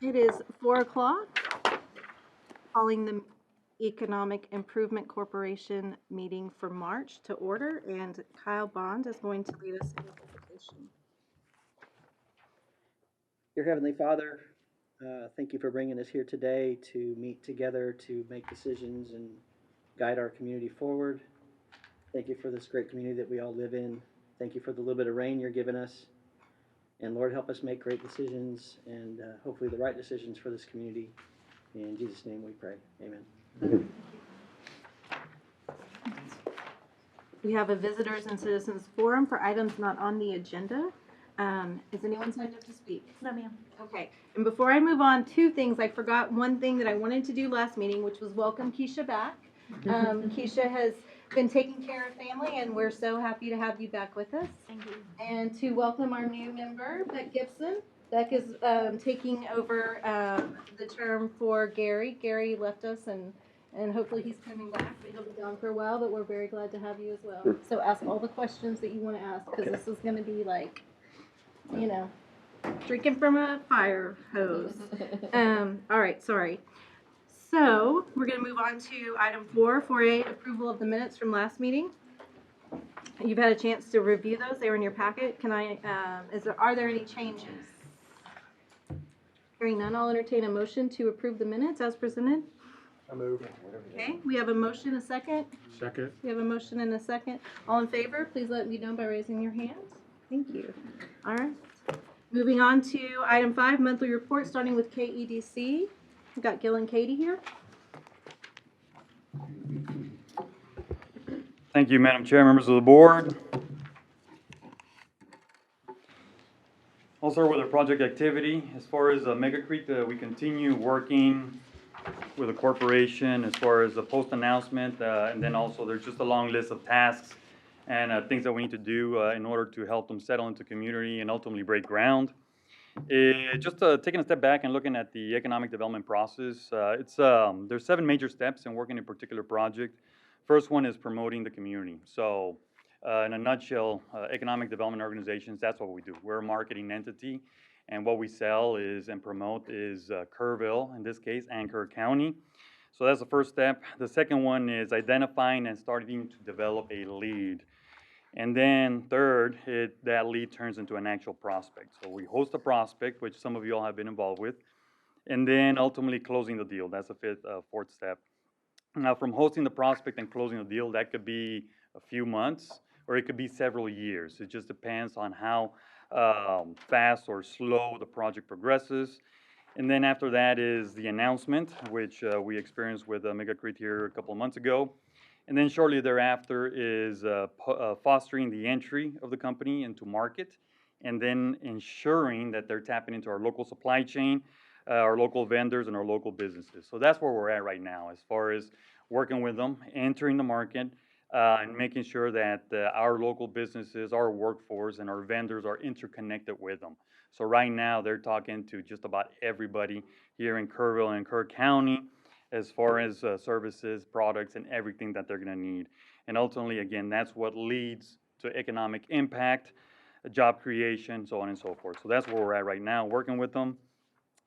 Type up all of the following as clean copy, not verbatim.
It is 4 o'clock, calling the Economic Improvement Corporation meeting for March to order, and Kyle Bond is going to lead us in the invocation. Dear Heavenly Father, thank you for bringing us here today to meet together to make decisions and guide our community forward. Thank you for this great community that we all live in. Thank you for the little bit of rain you're giving us. And Lord, help us make great decisions and hopefully the right decisions for this community. In Jesus' name we pray. Amen. We have a Visitors and Citizens Forum for items not on the agenda. Is anyone signed up to speak? No, ma'am. Okay, and before I move on, two things. I forgot one thing that I wanted to do last meeting, which was welcome Keisha back. Keisha has been taking care of family, and we're so happy to have you back with us. Thank you. And to welcome our new member, Beck Gibson. Beck is taking over the term for Gary. Gary left us, and hopefully he's coming back. He'll be gone for a while, but we're very glad to have you as well. So ask all the questions that you want to ask, because this is going to be like, you know, drinking from a fire hose. All right, sorry. So we're going to move on to item 4A, approval of the minutes from last meeting. You've had a chance to review those. They were in your packet. Are there any changes? Hearing none, I'll entertain a motion to approve the minutes as presented. I move. Okay, we have a motion, a second. Second. We have a motion and a second. All in favor, please let me know by raising your hands. Thank you. All right. Moving on to item 5, monthly report, starting with KEDC. We've got Gil and Katie here. Thank you, Madam Chair, members of the board. I'll start with our project activity. As far as Megacrete, we continue working with the corporation as far as the post announcement, and then also there's just a long list of tasks and things that we need to do in order to help them settle into community and ultimately break ground. Just taking a step back and looking at the economic development process, there's 7 major steps in working a particular project. First one is promoting the community. So in a nutshell, economic development organizations, that's what we do. We're a marketing entity, and what we sell is and promote is Kerrville, in this case, and Kerr County. So that's the first step. The second one is identifying and starting to develop a lead. And then third, that lead turns into an actual prospect. So we host a prospect, which some of you all have been involved with, and then ultimately closing the deal. That's the fourth step. Now, from hosting the prospect and closing the deal, that could be a few months, or it could be several years. It just depends on how fast or slow the project progresses. And then after that is the announcement, which we experienced with Megacrete here a couple of months ago. And then shortly thereafter is fostering the entry of the company into market, and then ensuring that they're tapping into our local supply chain, our local vendors, and our local businesses. So that's where we're at right now as far as working with them, entering the market, and making sure that our local businesses, our workforce, and our vendors are interconnected with them. So right now they're talking to just about everybody here in Kerrville and Kerr County, as far as services, products, and everything that they're going to need. And ultimately, again, that's what leads to economic impact, job creation, so on and so forth. So that's where we're at right now, working with them.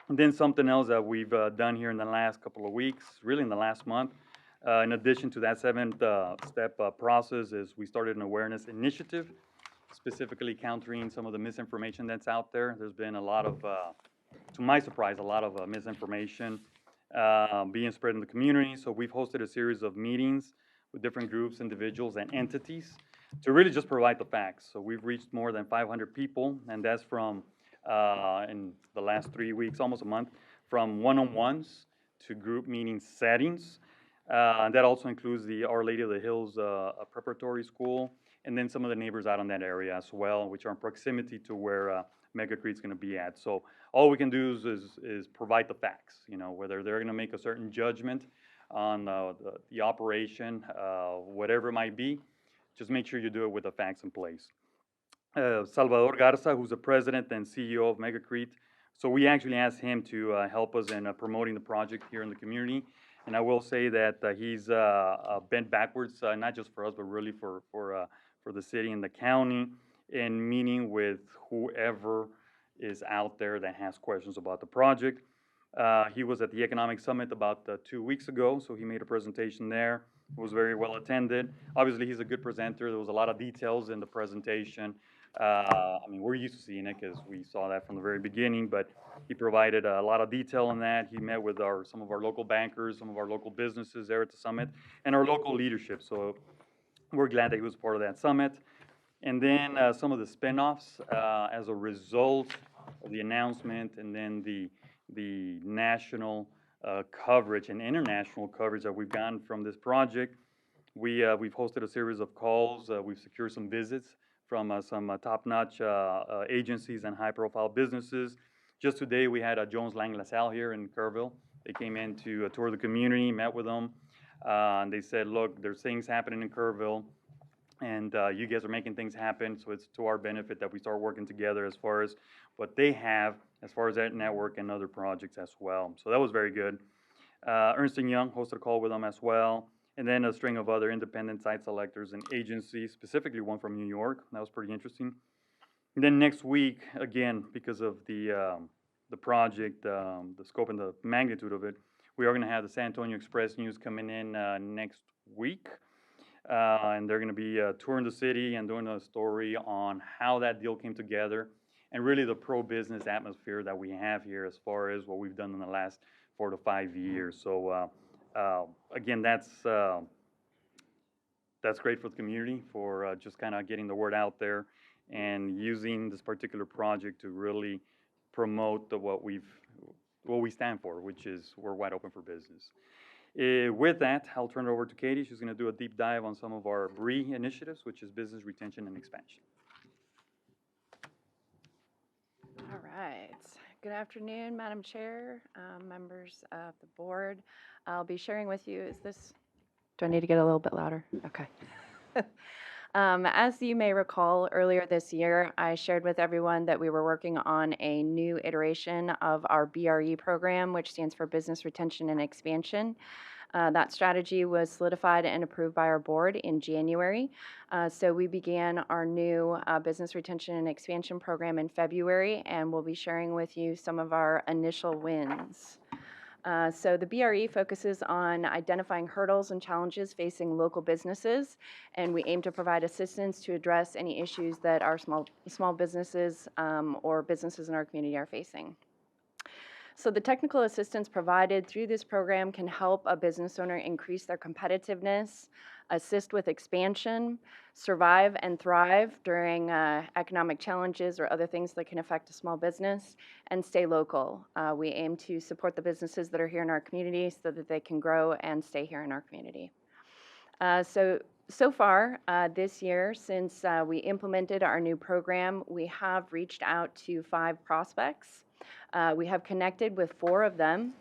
And then something else that we've done here in the last couple of weeks, really in the last month, in addition to that 7-step process, is we started an awareness initiative, specifically countering some of the misinformation that's out there. There's been a lot of, to my surprise, a lot of misinformation being spread in the community. So we've hosted a series of meetings with different groups, individuals, and entities to really just provide the facts. So we've reached more than 500 people, and that's from, in the last 3 weeks, almost a month, from one-on-ones to group meeting settings. And that also includes the Our Lady of the Hills preparatory school, and then some of the neighbors out in that area as well, which are in proximity to where Megacrete's going to be at. So all we can do is provide the facts, you know, whether they're going to make a certain judgment on the operation, whatever it might be, just make sure you do it with the facts in place. Salvador Garza, who's the president and CEO of Megacrete, so we actually asked him to help us in promoting the project here in the community. And I will say that he's bent backwards, not just for us, but really for the city and the county, in meeting with whoever is out there that has questions about the project. He was at the Economic Summit about 2 weeks ago, so he made a presentation there. It was very well attended. Obviously, he's a good presenter. There was a lot of details in the presentation. I mean, we're used to seeing it because we saw that from the very beginning, but he provided a lot of detail on that. He met with some of our local bankers, some of our local businesses there at the summit, and our local leadership. So we're glad that he was part of that summit. And then some of the spinoffs as a result of the announcement, and then the national coverage and international coverage that we've gotten from this project. We've hosted a series of calls. We've secured some visits from some top-notch agencies and high-profile businesses. Just today, we had Jones Lang LaSalle here in Kerrville. They came in to tour the community, met with them, and they said, "Look, there's things happening in Kerrville, and you guys are making things happen. So it's to our benefit that we start working together as far as what they have, as far as that network and other projects as well." So that was very good. Ernst & Young hosted a call with them as well. And then a string of other independent site selectors and agencies, specifically one from New York. That was pretty interesting. And then next week, again, because of the project, the scope and the magnitude of it, we are going to have the San Antonio Express News coming in next week. And they're going to be touring the city and doing a story on how that deal came together and really the pro-business atmosphere that we have here as far as what we've done in the last 4 to 5 years. So again, that's great for the community, for just kind of getting the word out there and using this particular project to really promote what we stand for, which is we're wide open for business. With that, I'll turn it over to Katie. She's going to do a deep dive on some of our BRE initiatives, which is business retention and expansion. All right. Good afternoon, Madam Chair, members of the board. I'll be sharing with you, do I need to get a little bit louder? Okay. As you may recall, earlier this year, I shared with everyone that we were working on a new iteration of our BRE program, which stands for Business Retention and Expansion. That strategy was solidified and approved by our board in January. So we began our new Business Retention and Expansion program in February, and we'll be sharing with you some of our initial wins. So the BRE focuses on identifying hurdles and challenges facing local businesses, and we aim to provide assistance to address any issues that our small businesses or businesses in our community are facing. So the technical assistance provided through this program can help a business owner increase their competitiveness, assist with expansion, survive and thrive during economic challenges or other things that can affect a small business, and stay local. We aim to support the businesses that are here in our community so that they can grow and stay here in our community. So far this year, since we implemented our new program, we have reached out to 5 prospects. We have connected with 4 of them.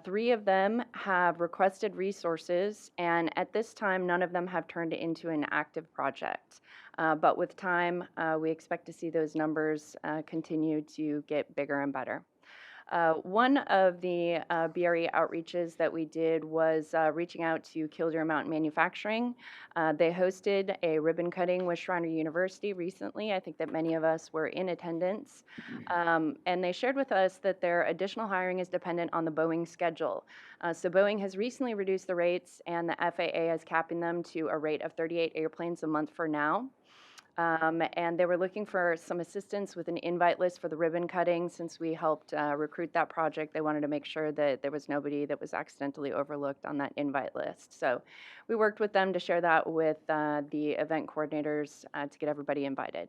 3 of them have requested resources, and at this time, none of them have turned into an active project. But with time, we expect to see those numbers continue to get bigger and better. One of the BRE outreaches that we did was reaching out to Killdeer Mountain Manufacturing. They hosted a ribbon cutting with Schreiner University recently. I think that many of us were in attendance. And they shared with us that their additional hiring is dependent on the Boeing schedule. So Boeing has recently reduced the rates, and the FAA is capping them to a rate of 38 airplanes a month for now. And they were looking for some assistance with an invite list for the ribbon cutting. Since we helped recruit that project, they wanted to make sure that there was nobody that was accidentally overlooked on that invite list. So we worked with them to share that with the event coordinators to get everybody invited.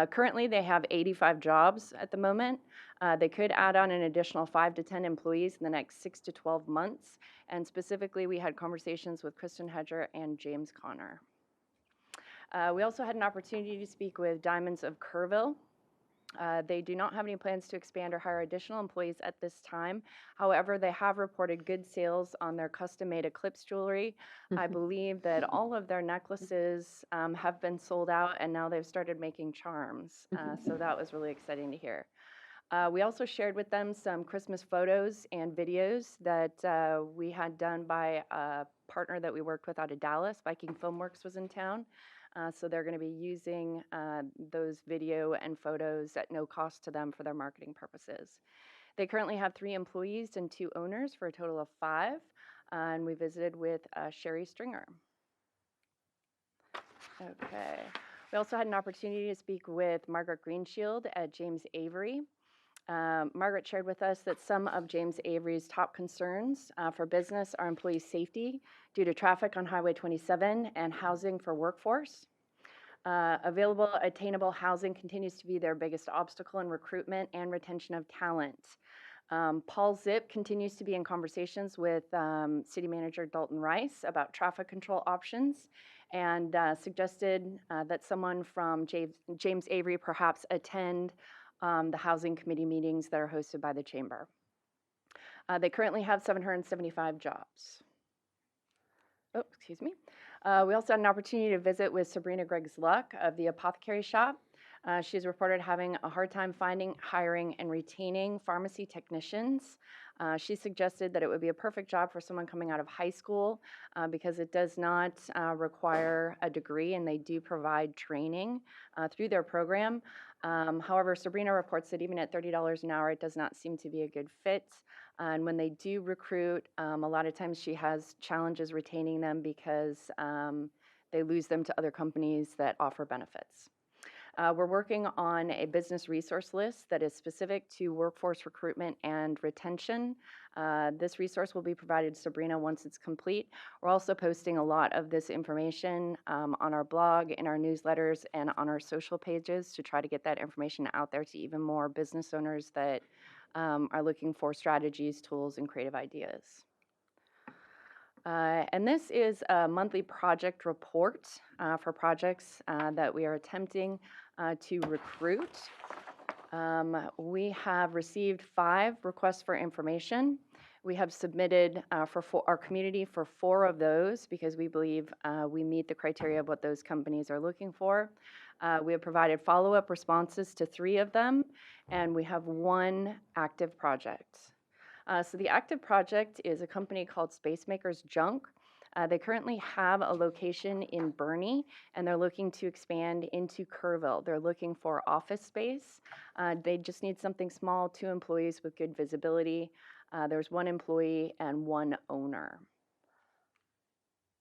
Currently, they have 85 jobs at the moment. They could add on an additional 5 to 10 employees in the next 6 to 12 months. And specifically, we had conversations with Kristen Hedger and James Connor. We also had an opportunity to speak with Diamonds of Kerrville. They do not have any plans to expand or hire additional employees at this time. However, they have reported good sales on their custom-made Eclipse jewelry. I believe that all of their necklaces have been sold out, and now they've started making charms. So that was really exciting to hear. We also shared with them some Christmas photos and videos that we had done by a partner that we worked with out of Dallas. Viking Filmworks was in town. So they're going to be using those video and photos at no cost to them for their marketing purposes. They currently have 3 employees and 2 owners for a total of 5. And we visited with Sherry Stringer. Okay. We also had an opportunity to speak with Margaret Greenshield at James Avery. Margaret shared with us that some of James Avery's top concerns for business are employee safety due to traffic on Highway 27 and housing for workforce. Available, attainable housing continues to be their biggest obstacle in recruitment and retention of talent. Paul Zip continues to be in conversations with City Manager Dalton Rice about traffic control options and suggested that someone from James Avery perhaps attend the Housing Committee meetings that are hosted by the Chamber. They currently have 775 jobs. Oh, excuse me. We also had an opportunity to visit with Sabrina Greggs Luck of the Apothecary Shop. She's reported having a hard time finding, hiring, and retaining pharmacy technicians. She suggested that it would be a perfect job for someone coming out of high school because it does not require a degree, and they do provide training through their program. However, Sabrina reports that even at $30 an hour, it does not seem to be a good fit. And when they do recruit, a lot of times she has challenges retaining them because they lose them to other companies that offer benefits. We're working on a business resource list that is specific to workforce recruitment and retention. This resource will be provided to Sabrina once it's complete. We're also posting a lot of this information on our blog, in our newsletters, and on our social pages to try to get that information out there to even more business owners that are looking for strategies, tools, and creative ideas. And this is a monthly project report for projects that we are attempting to recruit. We have received 5 requests for information. We have submitted for our community for 4 of those because we believe we meet the criteria of what those companies are looking for. We have provided follow-up responses to 3 of them, and we have 1 active project. So the active project is a company called Spacemakers Junk. They currently have a location in Bernie, and they're looking to expand into Kerrville. They're looking for office space. They just need something small, 2 employees with good visibility. There's 1 employee and 1 owner.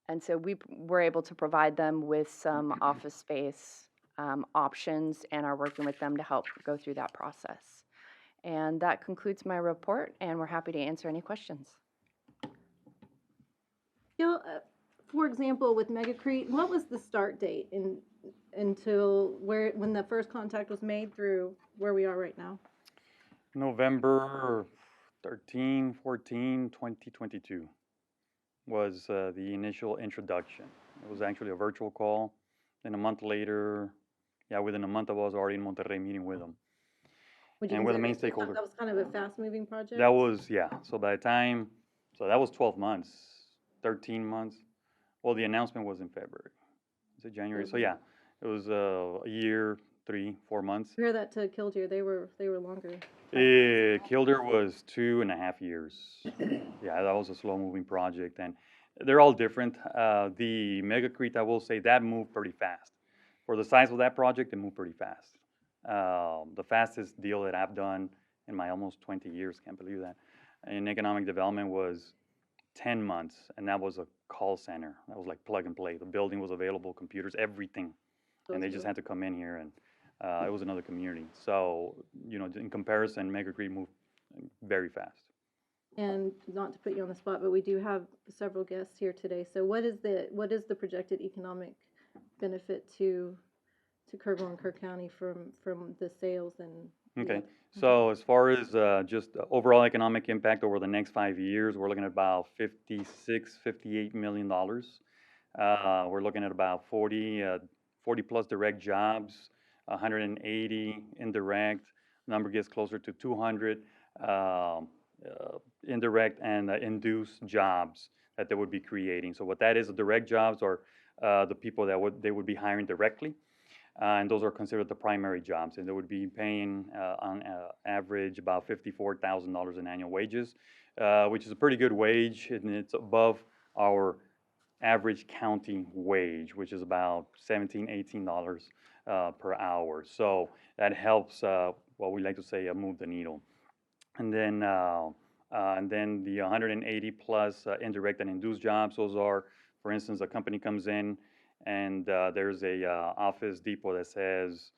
And so we were able to provide them with some office space options and are working with them to help go through that process. And that concludes my report, and we're happy to answer any questions. For example, with Megacrete, what was the start date until when the first contact was made through where we are right now? November 13, 14, 2022 was the initial introduction. It was actually a virtual call. Then a month later, within a month I was already in Monterrey meeting with them. And we're the main stakeholder. That was kind of a fast-moving project? That was, so by the time, that was 12 months, 13 months. Well, the announcement was in February. Is it January? So yeah, it was a year, 3-4 months. Compare that to Killdeer, they were longer. Killdeer was 2.5 years. Yeah, that was a slow-moving project, and they're all different. The Megacrete, I will say, that moved pretty fast. For the size of that project, it moved pretty fast. The fastest deal that I've done in my almost 20 years, can't believe that, in economic development was 10 months, and that was a call center. That was like plug and play. The building was available, computers, everything, and they just had to come in here, and it was another community. So, in comparison, Megacrete moved very fast. And not to put you on the spot, but we do have several guests here today. So what is the projected economic benefit to Kerrville and Kerr County from the sales and? Okay, so as far as just overall economic impact over the next 5 years, we're looking at about $58 million. We're looking at about 40 plus direct jobs, 180 indirect. Number gets closer to 200 indirect and induced jobs that they would be creating. So what that is, the direct jobs are the people that they would be hiring directly. And those are considered the primary jobs, and they would be paying on average about $54,000 in annual wages, which is a pretty good wage, and it's above our average county wage, which is about $17, $18 per hour. So that helps, what we like to say, move the needle. And then the 180 plus indirect and induced jobs, those are, for instance, a company comes in and there's a Office Depot that says,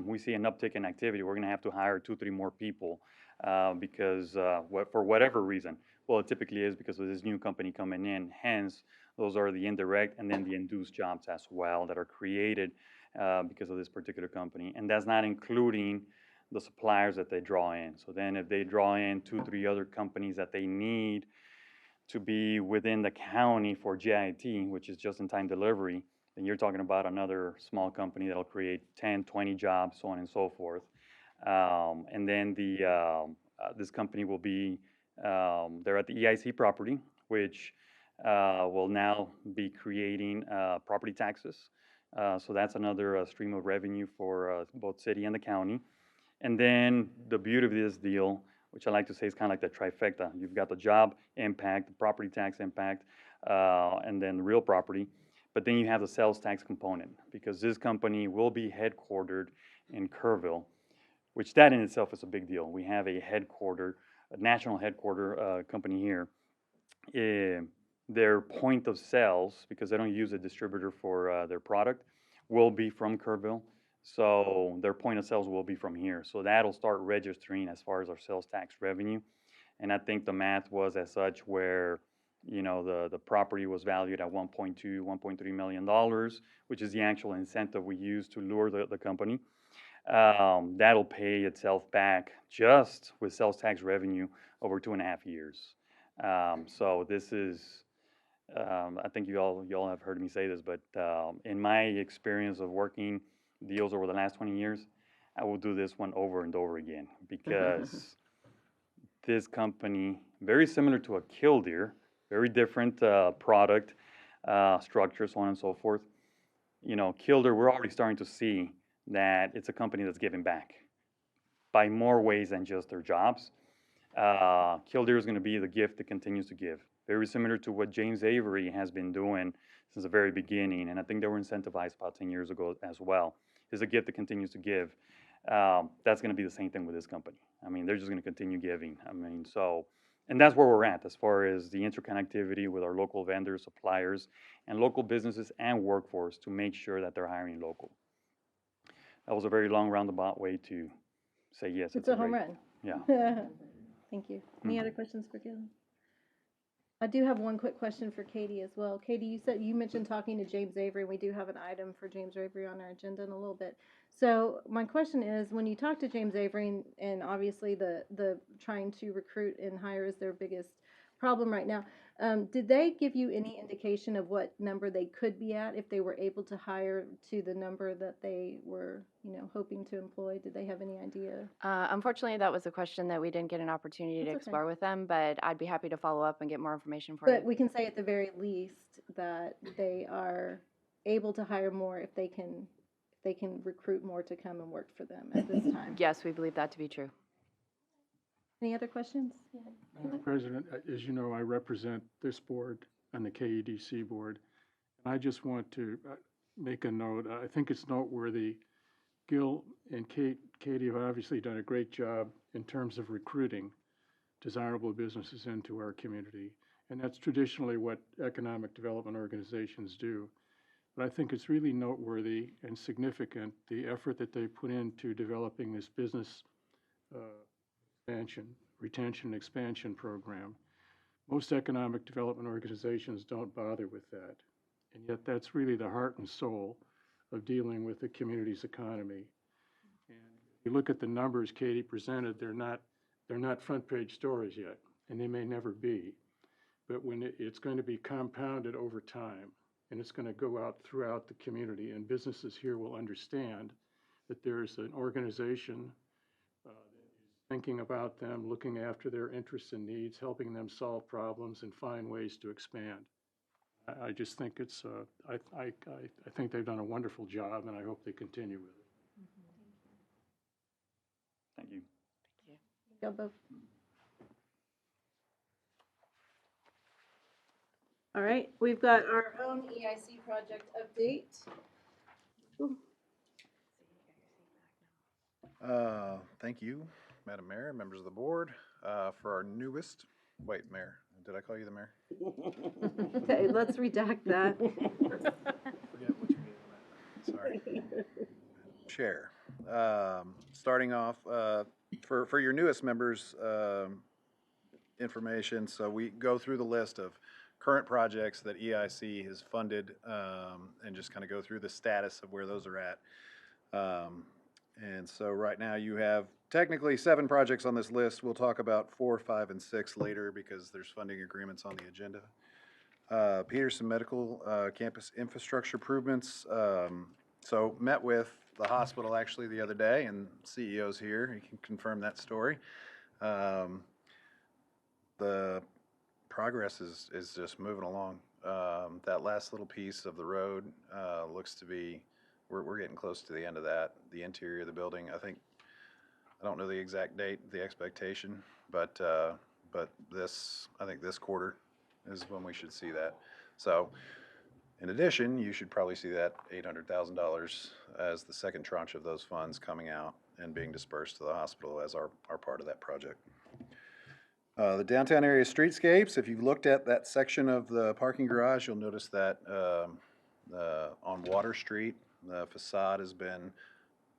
we see an uptick in activity, we're gonna have to hire 2, 3 more people because for whatever reason. Well, it typically is because of this new company coming in, hence, those are the indirect and then the induced jobs as well that are created because of this particular company. And that's not including the suppliers that they draw in. So then if they draw in 2, 3 other companies that they need to be within the county for JIT, which is just-in-time delivery, then you're talking about another small company that'll create 10, 20 jobs, so on and so forth. And then this company will be, they're at the EIC property, which will now be creating property taxes. So that's another stream of revenue for both city and the county. And then the beauty of this deal, which I like to say is kind of like the trifecta. You've got the job impact, the property tax impact, and then the real property. But then you have the sales tax component because this company will be headquartered in Kerrville, which that in itself is a big deal. We have a national headquarter company here. Their point of sales, because they don't use a distributor for their product, will be from Kerrville. So their point of sales will be from here. So that'll start registering as far as our sales tax revenue. And I think the math was as such where, the property was valued at $1.2, $1.3 million, which is the actual incentive we use to lure the company. That'll pay itself back just with sales tax revenue over 2.5 years. So this is, I think you all have heard me say this, but in my experience of working deals over the last 20 years, I will do this one over and over again because this company, very similar to a Killdeer, very different product structure, so on and so forth. Killdeer, we're already starting to see that it's a company that's giving back by more ways than just their jobs. Killdeer is going to be the gift that continues to give. Very similar to what James Avery has been doing since the very beginning, and I think they were incentivized about 10 years ago as well. Is a gift that continues to give. That's going to be the same thing with this company. They're just going to continue giving. And that's where we're at as far as the interconnectivity with our local vendors, suppliers, and local businesses and workforce to make sure that they're hiring local. That was a very long roundabout way to say yes. It's a home run. Yeah. Thank you. Any other questions for Gil? I do have one quick question for Katie as well. Katie, you mentioned talking to James Avery. We do have an item for James Avery on our agenda in a little bit. So my question is, when you talk to James Avery, and obviously the trying to recruit and hire is their biggest problem right now, did they give you any indication of what number they could be at if they were able to hire to the number that they were, hoping to employ? Did they have any idea? Unfortunately, that was a question that we didn't get an opportunity to That's okay. explore with them, but I'd be happy to follow up and get more information for But you. we can say at the very least that they are able to hire more if they can recruit more to come and work for them at this time. Yes, we believe that to be true. Any other questions? Madam President, as you know, I represent this board and the KEDC board. And I just want to make a note. I think it's noteworthy. Gil and Katie have obviously done a great job in terms of recruiting desirable businesses into our community. And that's traditionally what economic development organizations do. But I think it's really noteworthy and significant the effort that they put into developing this business retention expansion program. Most economic development organizations don't bother with that. And yet that's really the heart and soul of dealing with the community's economy. And if you look at the numbers Katie presented, they're not front page stories yet, and they may never be. But when it's going to be compounded over time, and it's going to go out throughout the community, and businesses here will understand that there's an organization that is thinking about them, looking after their interests and needs, helping them solve problems and find ways to expand. I just think it's, I think they've done a wonderful job, and I hope they continue with it. Thank you. Go both. All right, we've got our own EIC project update. Thank you. Madam Mayor, members of the board, for our newest, wait, Mayor, did I call you the mayor? Okay, let's redact that. Forget which meeting I'm at. Sorry. Chair, starting off, for your newest members, information, so we go through the list of current projects that EIC has funded, and just kind of go through the status of where those are at. And so right now you have technically 7 projects on this list. We'll talk about 4, 5, and 6 later because there's funding agreements on the agenda. Peterson Medical Campus Infrastructure Improvements. So met with the hospital actually the other day, and CEO's here. He can confirm that story. The progress is just moving along. That last little piece of the road looks to be, we're getting close to the end of that. The interior of the building, I don't know the exact date, the expectation, but this, I think this quarter is when we should see that. So in addition, you should probably see that $800,000 as the second tranche of those funds coming out and being dispersed to the hospital as our part of that project. The downtown area streetscapes, if you've looked at that section of the parking garage, you'll notice that on Water Street, the facade has been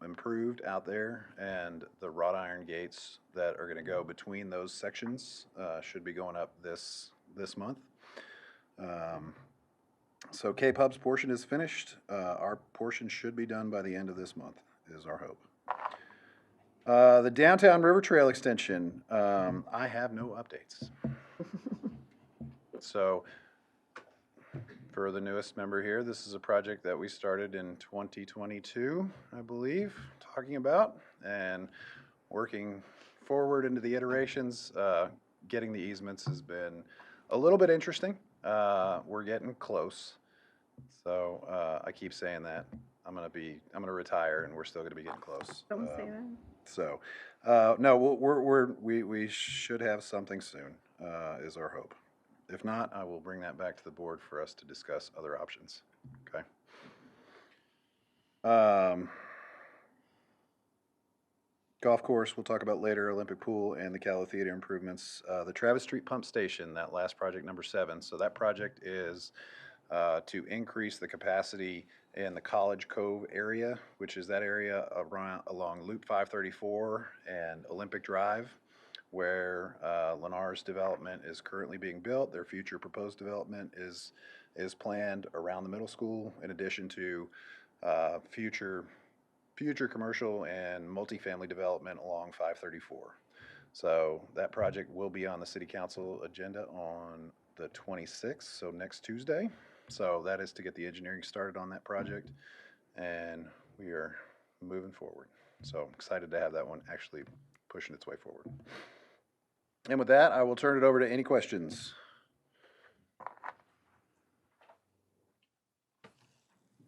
improved out there, and the wrought iron gates that are going to go between those sections should be going up this month. So K-Pub's portion is finished. Our portion should be done by the end of this month, is our hope. The Downtown River Trail extension, I have no updates. So for the newest member here, this is a project that we started in 2022, I believe, talking about, and working forward into the iterations. Getting the easements has been a little bit interesting. We're getting close. So I keep saying that. I'm gonna retire, and we're still gonna be getting close. Don't say that. So, no, we should have something soon, is our hope. If not, I will bring that back to the board for us to discuss other options, okay? Golf course, we'll talk about later, Olympic pool and the Calla Theater improvements. The Travis Street Pump Station, that last project, number 7. So that project is to increase the capacity in the College Cove area, which is that area along Loop 534 and Olympic Drive, where Lennar's development is currently being built. Their future proposed development is planned around the middle school, in addition to future commercial and multifamily development along 534. So that project will be on the city council agenda on the 26th, so next Tuesday. So that is to get the engineering started on that project, and we are moving forward. So I'm excited to have that one actually pushing its way forward. And with that, I will turn it over to any questions.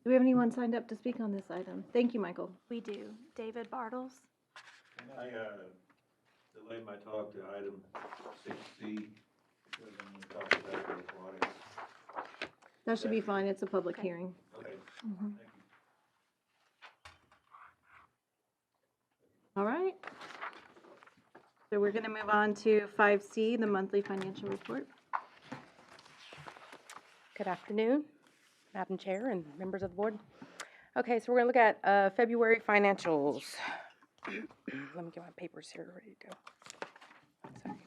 Do we have anyone signed up to speak on this item? Thank you, Michael. We do. David Bartles. Can I delay my talk to item 6C, because I'm going to talk about the aquatics? That should be fine. It's a public Okay. hearing. Okay, Mhm. thank you. All right. So we're going to move on to 5C, the monthly financial report. Good afternoon, Madam Chair and members of the board. Okay, so we're going to look at February financials. Let me get my papers here ready to go.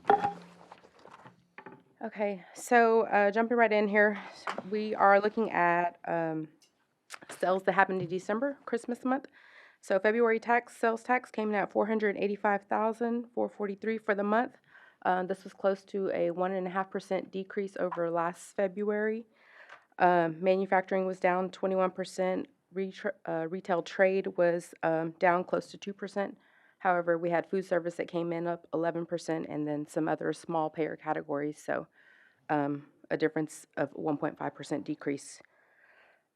Sorry. Okay, so jumping right in here, we are looking at sales that happened in December, Christmas month. So February sales tax came in at $485,443 for the month. This was close to a 1.5% decrease over last February. Manufacturing was down 21%. Retail trade was down close to 2%. However, we had food service that came in up 11%, and then some other small payer categories. So a difference of 1.5% decrease.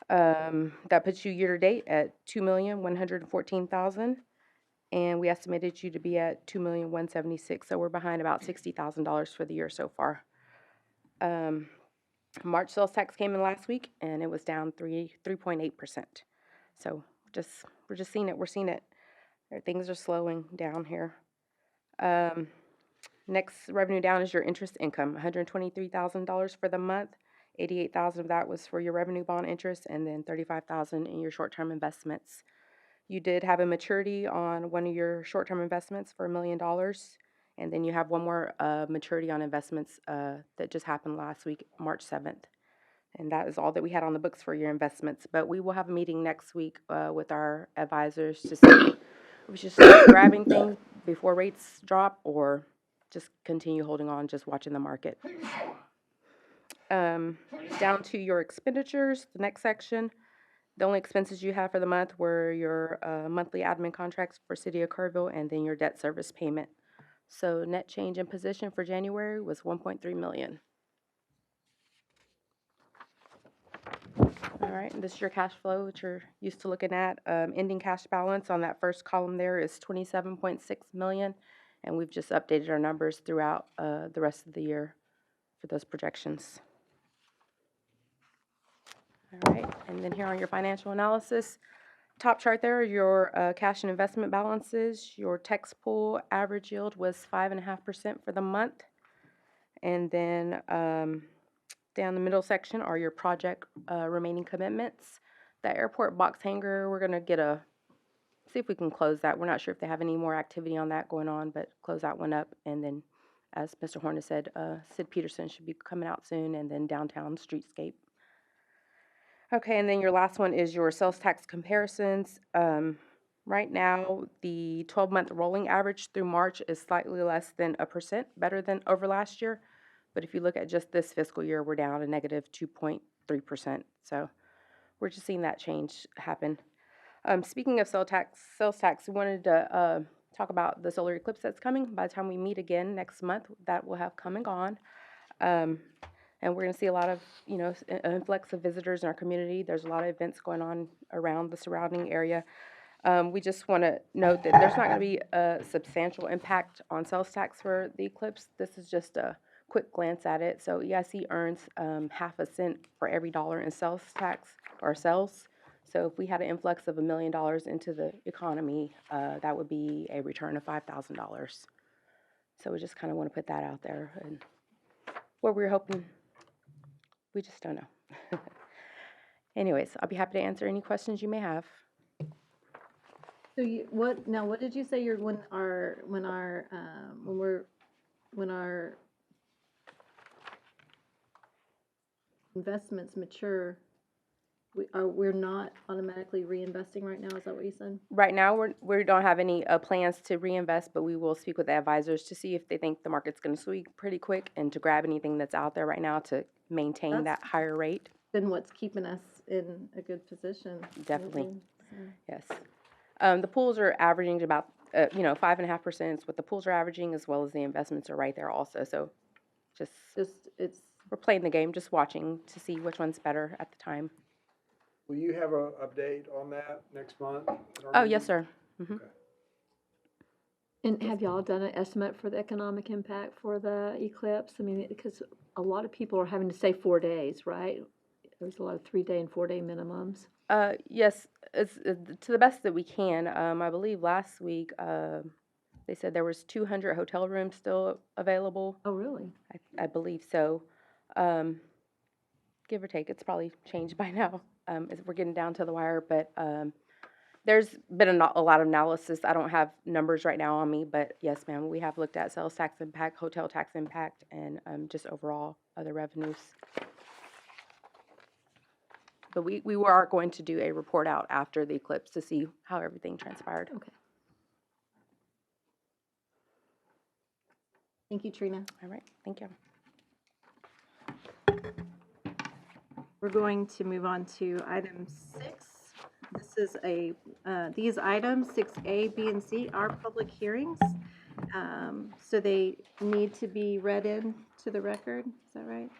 That puts you year to date at $2,114,000, and we estimated you to be at $2,176,000. So we're behind about $60,000 for the year so far. March sales tax came in last week, and it was down 3.8%. So we're just seeing it. We're seeing it. Things are slowing down here. Next revenue down is your interest income, $123,000 for the month. 88,000 of that was for your revenue bond interest, and then 35,000 in your short-term investments. You did have a maturity on one of your short-term investments for $1 million, and then you have one more maturity on investments that just happened last week, March 7th. And that is all that we had on the books for your investments. But we will have a meeting next week with our advisors to see if we should start grabbing things before rates drop or just continue holding on, just watching the market. Down to your expenditures, the next section. The only expenses you have for the month were your monthly admin contracts for City of Kerrville and then your debt service payment. So net change in position for January was 1.3 million. All right, and this is your cash flow, which you're used to looking at. Ending cash balance on that first column there is 27.6 million, and we've just updated our numbers throughout the rest of the year for those projections. All right, and then here on your financial analysis, top chart there are your cash and investment balances. Your tax pool average yield was 5.5% for the month, and then down the middle section are your project remaining commitments. The airport box hangar, we're going to see if we can close that. We're not sure if they have any more activity on that going on, but close that one up. And then, as Mr. Horn has said, Sid Peterson should be coming out soon, and then downtown streetscape. Okay, and then your last one is your sales tax comparisons. Right now, the 12-month rolling average through March is slightly less than 1%, better than over last year. But if you look at just this fiscal year, we're down a negative 2.3%. So we're just seeing that change happen. Speaking of sales tax, we wanted to talk about the solar eclipse that's coming. By the time we meet again next month, that will have come and gone. And we're going to see a lot of, an influx of visitors in our community. There's a lot of events going on around the surrounding area. We just want to note that there's not going to be a substantial impact on sales tax for the eclipse. This is just a quick glance at it. So EIC earns half a cent for every dollar in sales tax or sales. So if we had an influx of $1 million into the economy, that would be a return of $5,000. So we just kind of want to put that out there. And what we're hoping, we just don't know. Anyways, I'll be happy to answer any questions you may have. So what did you say when our investments mature, we're not automatically reinvesting right now? Is that what you said? Right now, we don't have any plans to reinvest, but we will speak with the advisors to see if they think the market's going to sweep pretty quick and to grab anything that's out there right now to maintain that higher rate. Then what's keeping us in a good position? Definitely. Yes. The pools are averaging about 5.5% is what the pools are averaging, as well as the investments are right there also. So we're playing the game, just watching to see which one's better at the time. Will you have an update on that next month? Oh, yes, sir. Mm-hmm. Okay. And have y'all done an estimate for the economic impact for the eclipse? I mean, because a lot of people are having to stay 4 days, right? There's a lot of 3-day and 4-day minimums. Yes, it's to the best that we can. I believe last week they said there was 200 hotel rooms still available. Oh, really? I believe so. Give or take, it's probably changed by now. As we're getting down to the wire, but there's been a lot of analysis. I don't have numbers right now on me, but yes, ma'am, we have looked at sales tax impact, hotel tax impact, and just overall other revenues. But we are going to do a report out after the eclipse to see how everything transpired. Okay. Thank you, Trina. All right, thank you. We're going to move on to item 6. This is these items, 6A, B, and C, are public hearings. So they need to be read into the record. Is that right?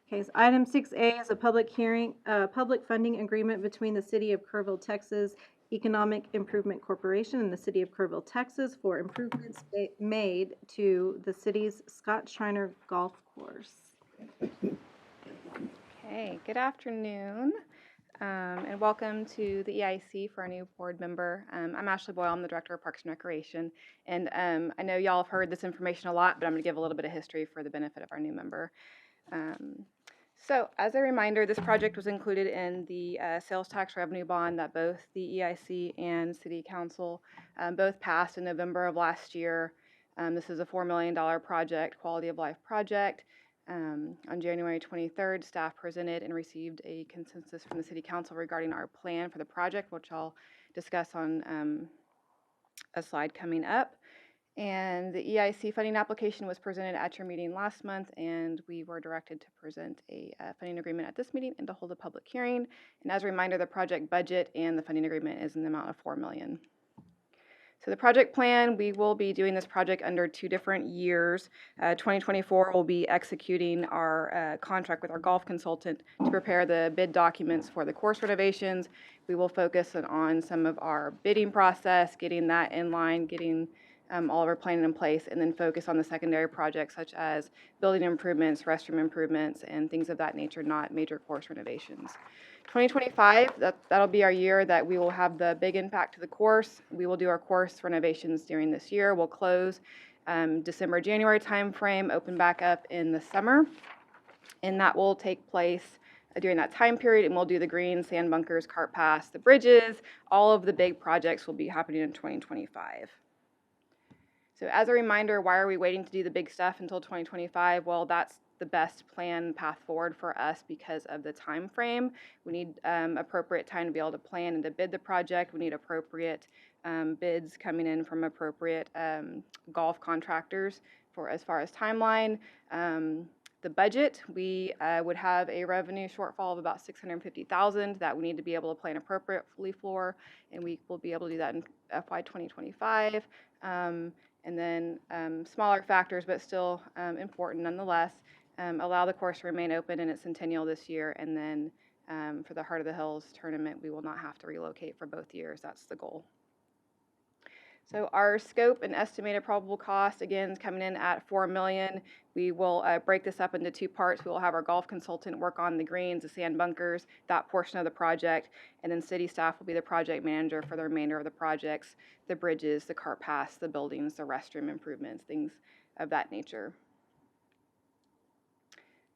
Okay, so item 6A is a public hearing, public funding agreement between the City of Kerrville, Texas Economic Improvement Corporation and the City of Kerrville, Texas for improvements made to the city's Scott Schreiner Golf Course. Okay, good afternoon. and welcome to the EIC for our new board member. I'm Ashley Boyle, I'm the Director of Parks and Recreation, and I know y'all have heard this information a lot, but I'm going to give a little bit of history for the benefit of our new member. So as a reminder, this project was included in the sales tax revenue bond that both the EIC and City Council both passed in November of last year. This is a $4 million project, quality of life project. On January 23rd, staff presented and received a consensus from the City Council regarding our plan for the project, which I'll discuss on a slide coming up. And the EIC funding application was presented at your meeting last month, and we were directed to present a funding agreement at this meeting and to hold a public hearing. And as a reminder, the project budget and the funding agreement is in the amount of $4 million. So the project plan, we will be doing this project under 2 different years. 2024, we'll be executing our contract with our golf consultant to prepare the bid documents for the course renovations. We will focus on some of our bidding process, getting that in line, getting all of our planning in place, and then focus on the secondary projects such as building improvements, restroom improvements, and things of that nature, not major course renovations. 2025, that'll be our year that we will have the big impact to the course. We will do our course renovations during this year. We'll close December, January timeframe, open back up in the summer, and that will take place during that time period, and we'll do the green, sand bunkers, cart paths, the bridges. All of the big projects will be happening in 2025. So as a reminder, why are we waiting to do the big stuff until 2025? Well, that's the best plan path forward for us because of the time frame. We need appropriate time to be able to plan and to bid the project. We need appropriate bids coming in from appropriate golf contractors for as far as timeline. The budget, we would have a revenue shortfall of about $650,000 that we need to be able to plan appropriately for, and we will be able to do that in FY 2025. And then smaller factors, but still important nonetheless, allow the course to remain open in its centennial this year, and then for the Heart of the Hills tournament, we will not have to relocate for both years. That's the goal. So our scope and estimated probable cost, again, is coming in at $4 million. We will break this up into 2 parts. We will have our golf consultant work on the greens, the sand bunkers, that portion of the project, and then city staff will be the project manager for the remainder of the projects, the bridges, the cart paths, the buildings, the restroom improvements, things of that nature.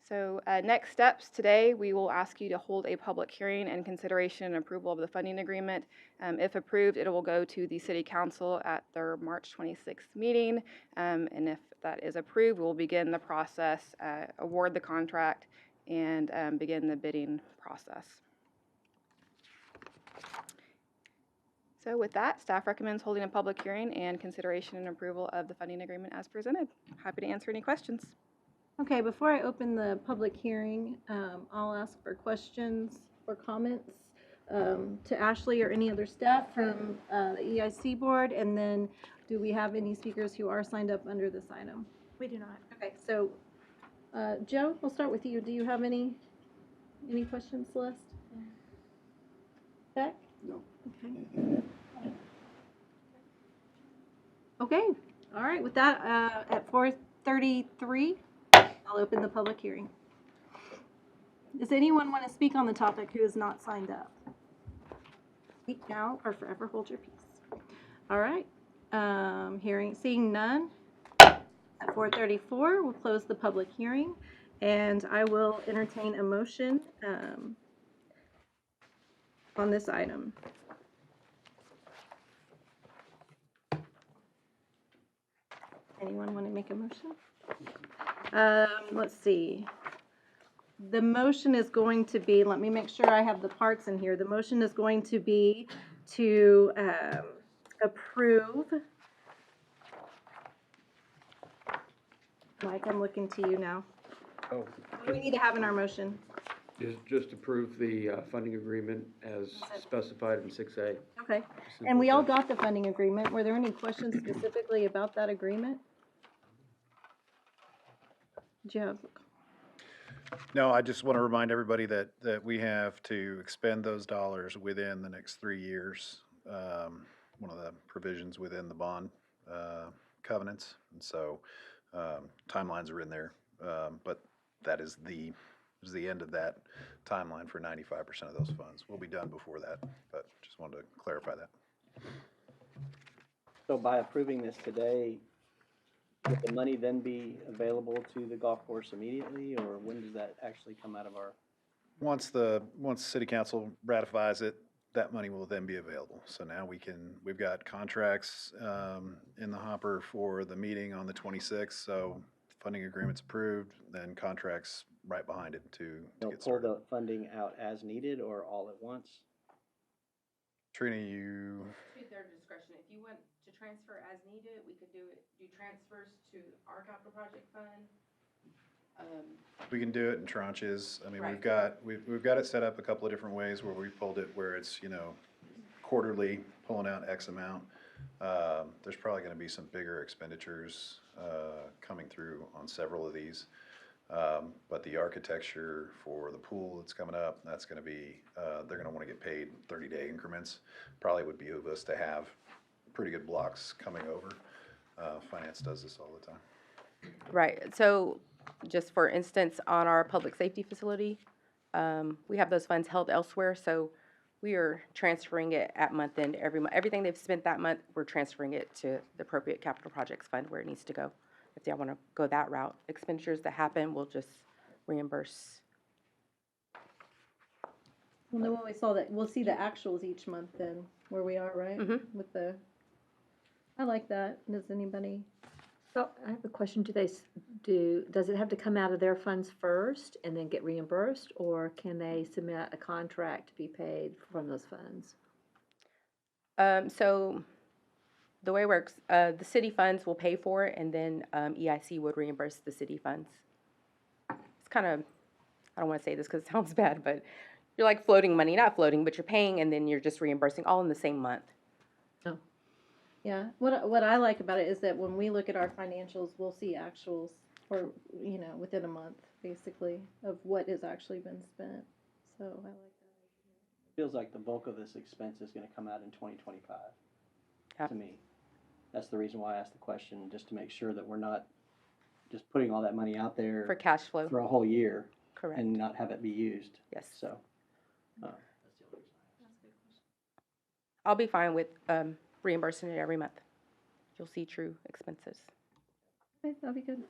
So next steps today, we will ask you to hold a public hearing and consideration and approval of the funding agreement. If approved, it will go to the City Council at their March 26th meeting. And if that is approved, we'll begin the process, award the contract, and begin the bidding process. So with that, staff recommends holding a public hearing and consideration and approval of the funding agreement as presented. Happy to answer any questions. Okay, before I open the public hearing, I'll ask for questions or comments to Ashley or any other staff from the EIC board, and then do we have any speakers who are signed up under this item? We do not. Okay, so Joe, we'll start with you. Do you have any questions, Celeste? Beck? No. Okay. Okay, all right, with that, at 4:33, I'll open the public hearing. Does anyone want to speak on the topic who is not signed up? Speak now or forever hold your peace. All right, seeing none, at 4:34, we'll close the public hearing, and I will entertain a motion on this item. Anyone want to make a motion? Let's see. The motion is going to be, let me make sure I have the parts in here. The motion is going to be to approve. Mike, I'm looking to you now. Oh, What do we need to have in our motion? just approve the funding agreement as specified in 6A. Okay. And we all got the funding agreement. Were there any questions specifically about that agreement? Did you have? No, I just want to remind everybody that we have to expend those dollars within the next 3 years. One of the provisions within the bond covenants, and so timelines are in there. But that is the is the end of that timeline for 95% of those funds. We'll be done before that, but just wanted to clarify that. So by approving this today, would the money then be available to the golf course immediately, or when does that actually come out of our? Once city council ratifies it, that money will then be available. So now we've got contracts in the hopper for the meeting on the 26th. So funding agreement's approved, then contracts right behind it to They'll get pull started. the funding out as needed or all at once? Trina, you, To their discretion, if you want to transfer as needed, we could do transfers to our capital project fund. we can do it in tranches. I mean, Right. we've got it set up a couple of different ways where we've pulled it where it's, quarterly, pulling out X amount. There's probably gonna be some bigger expenditures, coming through on several of these. But the architecture for the pool that's coming up, that's gonna be, they're gonna wanna get paid 30-day increments. Probably would behoove us to have pretty good blocks coming over. Finance does this all the time. Right, so just for instance, on our public safety facility, we have those funds held elsewhere, so we are transferring it at month end every month. Everything they've spent that month, we're transferring it to the appropriate capital projects fund where it needs to go. If they want to go that route, expenditures that happen, we'll just reimburse. Well, then when we saw that, we'll see the actuals each month then, where we are, right? Mhm. With the, I like that. Does anybody? So I have a question. Does it have to come out of their funds first and then get reimbursed? Or can they submit a contract to be paid from those funds? So the way it works, the city funds will pay for it, and then EIC would reimburse the city funds. It's kind of, I don't want to say this because it sounds bad, but you're like floating money, not floating, but you're paying and then you're just reimbursing all in the same month. Yeah, what I like about it is that when we look at our financials, we'll see actuals for, within a month, basically, of what has actually been spent. So I like that. Feels like the bulk of this expense is gonna come out in 2025, Yeah. to me. That's the reason why I asked the question, just to make sure that we're not just putting all that money out there For cash flow, for a whole year correct. and not have it be used, Yes. so. That's the only reason. I'll be fine with reimbursing it every month. You'll see true expenses. Okay, that'll be good.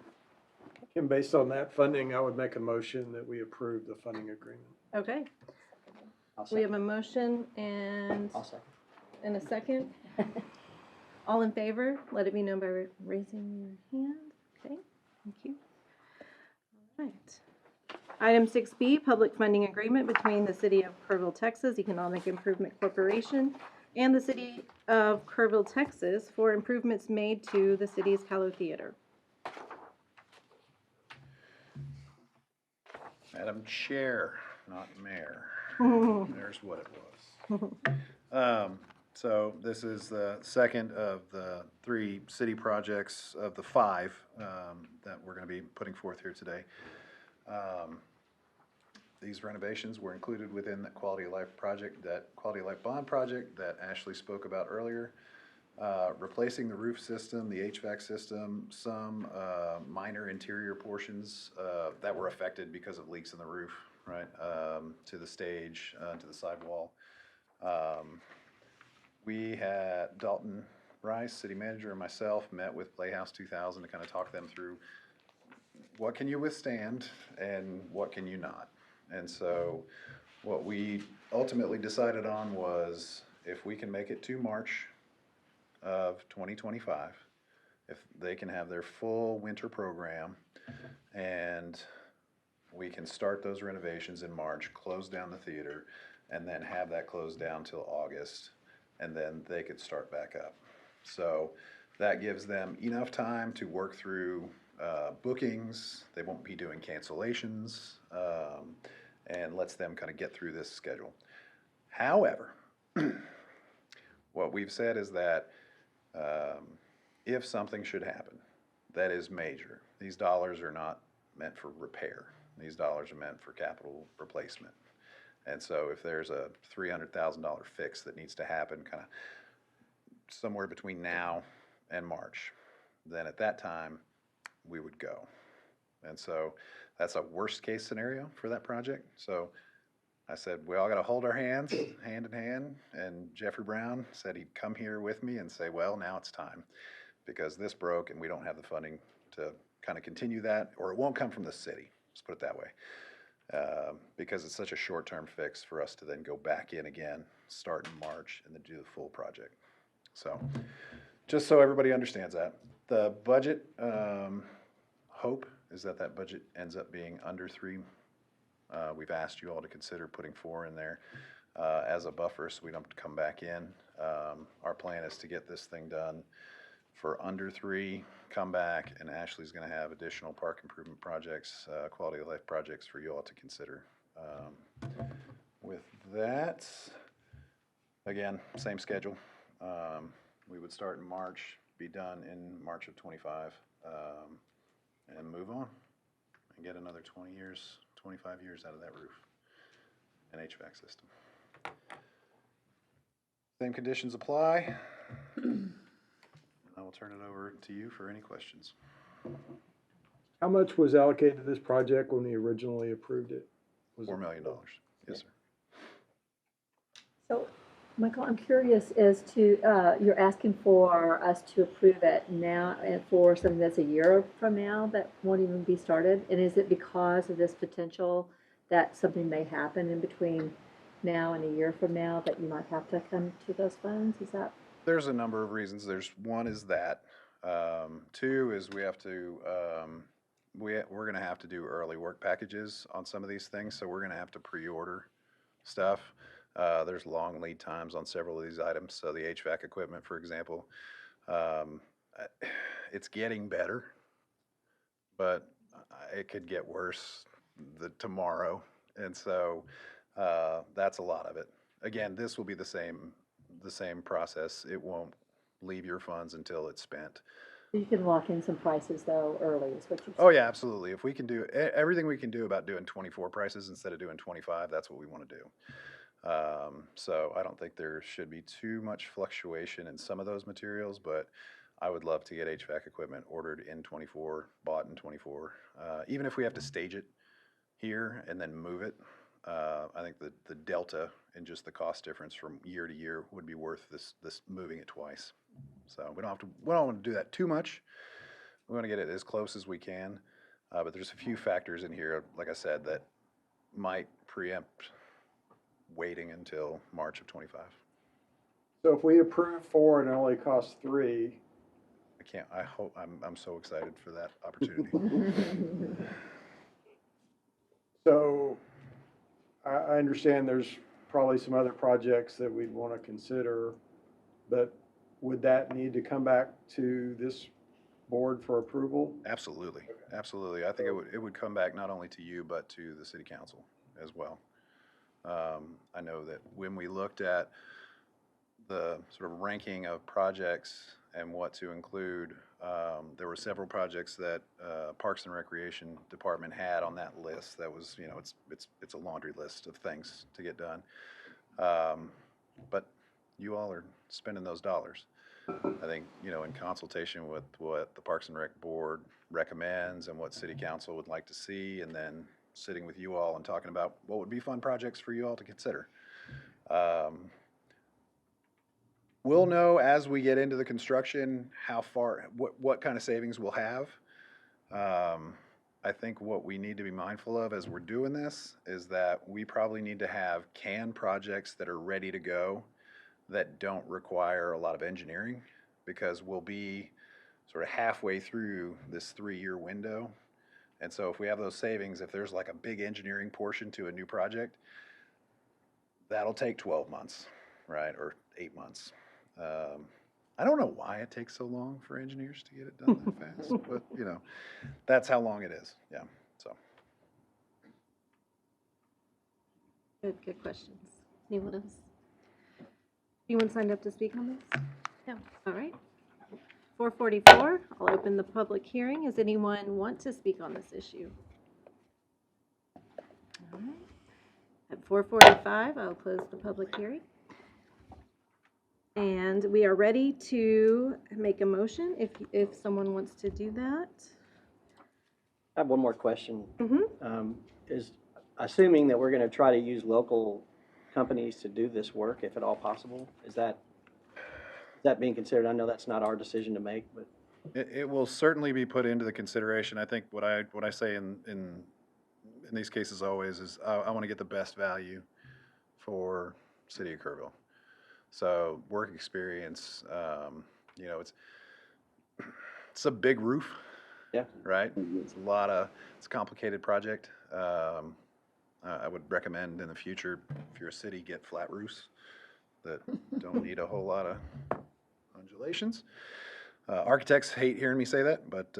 Kim, based on that funding, I would make a motion that we approve the funding agreement. Okay, I'll we have second. a motion and I'll second. a second. All in favor, let it be known by raising your hand. Okay, thank you. All right. Item 6B, public funding agreement between the City of Kerrville, Texas Economic Improvement Corporation and the City of Kerrville, Texas for improvements made to the city's Callow Theater. Madam Chair, not Mayor. There's what it was. So this is the second of the 3 city projects of the 5 that we're going to be putting forth here today. These renovations were included within that quality of life project, that quality of life bond project that Ashley spoke about earlier. Replacing the roof system, the HVAC system, some minor interior portions that were affected because of leaks in the roof, right, to the stage, to the sidewall. We had Dalton Rice, city manager, and myself met with Playhouse 2000 to kind of talk them through what can you withstand and what can you not. And so what we ultimately decided on was if we can make it to March of 2025, if they can have their full winter program and we can start those renovations in March, close down the theater, and then have that closed down till August, and then they could start back up. So that gives them enough time to work through bookings. They won't be doing cancellations, and lets them kind of get through this schedule. However, what we've said is that if something should happen that is major, these dollars are not meant for repair. These dollars are meant for capital replacement. And so if there's a $300,000 fix that needs to happen kind of somewhere between now and March, then at that time, we would go. And so that's a worst-case scenario for that project. So I said, we all got to hold our hands, hand in hand, and Jeffrey Brown said he'd come here with me and say, well, now it's time, because this broke and we don't have the funding to kind of continue that, or it won't come from the city, let's put it that way, because it's such a short-term fix for us to then go back in again, start in March, and then do the full project. So just so everybody understands that. The budget, hope is that that budget ends up being under 3. We've asked you all to consider putting 4 in there as a buffer so we don't have to come back in. Our plan is to get this thing done for under 3, come back, and Ashley's going to have additional park improvement projects, quality of life projects for you all to consider. With that, again, same schedule. We would start in March, be done in March of 25, and move on and get another 20 years, 25 years out of that roof and HVAC system. Same conditions apply. I will turn it over to you for any questions. How much was allocated to this project when we originally approved it? Was $4 million. Yes, sir. So, Michael, I'm curious as to, you're asking for us to approve it now and for something that's a year from now that won't even be started? And is it because of this potential that something may happen in between now and a year from now that you might have to come to those funds? Is that? There's a number of reasons. One is that. 2 is we have to, we're going to have to do early work packages on some of these things, so we're going to have to pre-order stuff. There's long lead times on several of these items. So the HVAC equipment, for example, it's getting better, but it could get worse tomorrow. And so that's a lot of it. Again, this will be the same process. It won't leave your funds until it's spent. You can lock in some prices though early is what you're saying. Oh yeah, absolutely. If we can do everything we can do about doing 24 prices instead of doing 25, that's what we want to do. So I don't think there should be too much fluctuation in some of those materials, but I would love to get HVAC equipment ordered in 24, bought in 24. Even if we have to stage it here and then move it, I think the delta in just the cost difference from year to year would be worth this moving it twice. So we don't want to do that too much. We want to get it as close as we can, but there's a few factors in here, like I said, that might preempt waiting until March of 25. So if we approve 4 and it only costs 3. I'm so excited for that opportunity. So I understand there's probably some other projects that we'd want to consider, but would that need to come back to this board for approval? Absolutely, absolutely. I think it would come back not only to you, but to the city council as well. I know that when we looked at the sort of ranking of projects and what to include, there were several projects that Parks and Recreation Department had on that list. That was, it's a laundry list of things to get done. But you all are spending those dollars. I think, in consultation with what the Parks and Rec Board recommends and what City Council would like to see, and then sitting with you all and talking about what would be fun projects for you all to consider. We'll know as we get into the construction what kind of savings we'll have. I think what we need to be mindful of as we're doing this is that we probably need to have canned projects that are ready to go that don't require a lot of engineering, because we'll be sort of halfway through this 3-year window. And so if we have those savings, if there's like a big engineering portion to a new project, that'll take 12 months, right? Or 8 months. I don't know why it takes so long for engineers to get it done that fast, but that's how long it is. Yeah, so. Good questions. Anyone else? Anyone signed up to speak on this? No. All right. 4:44, I'll open the public hearing. Does anyone want to speak on this issue? All right. At 4:45, I'll close the public hearing. And we are ready to make a motion if someone wants to do that. I have one more question. Mm-hmm. Is, assuming that we're gonna try to use local companies to do this work, if at all possible, is that being considered? I know that's not our decision to make, but It will certainly be put into the consideration. I think what I say in these cases always is I want to get the best value for City of Kerrville. So work experience, you know, it's a big roof, yeah. right? It's it's a complicated project. I would recommend in the future, if you're a city, get flat roofs that don't need a whole lot of undulations. Architects hate hearing me say that, but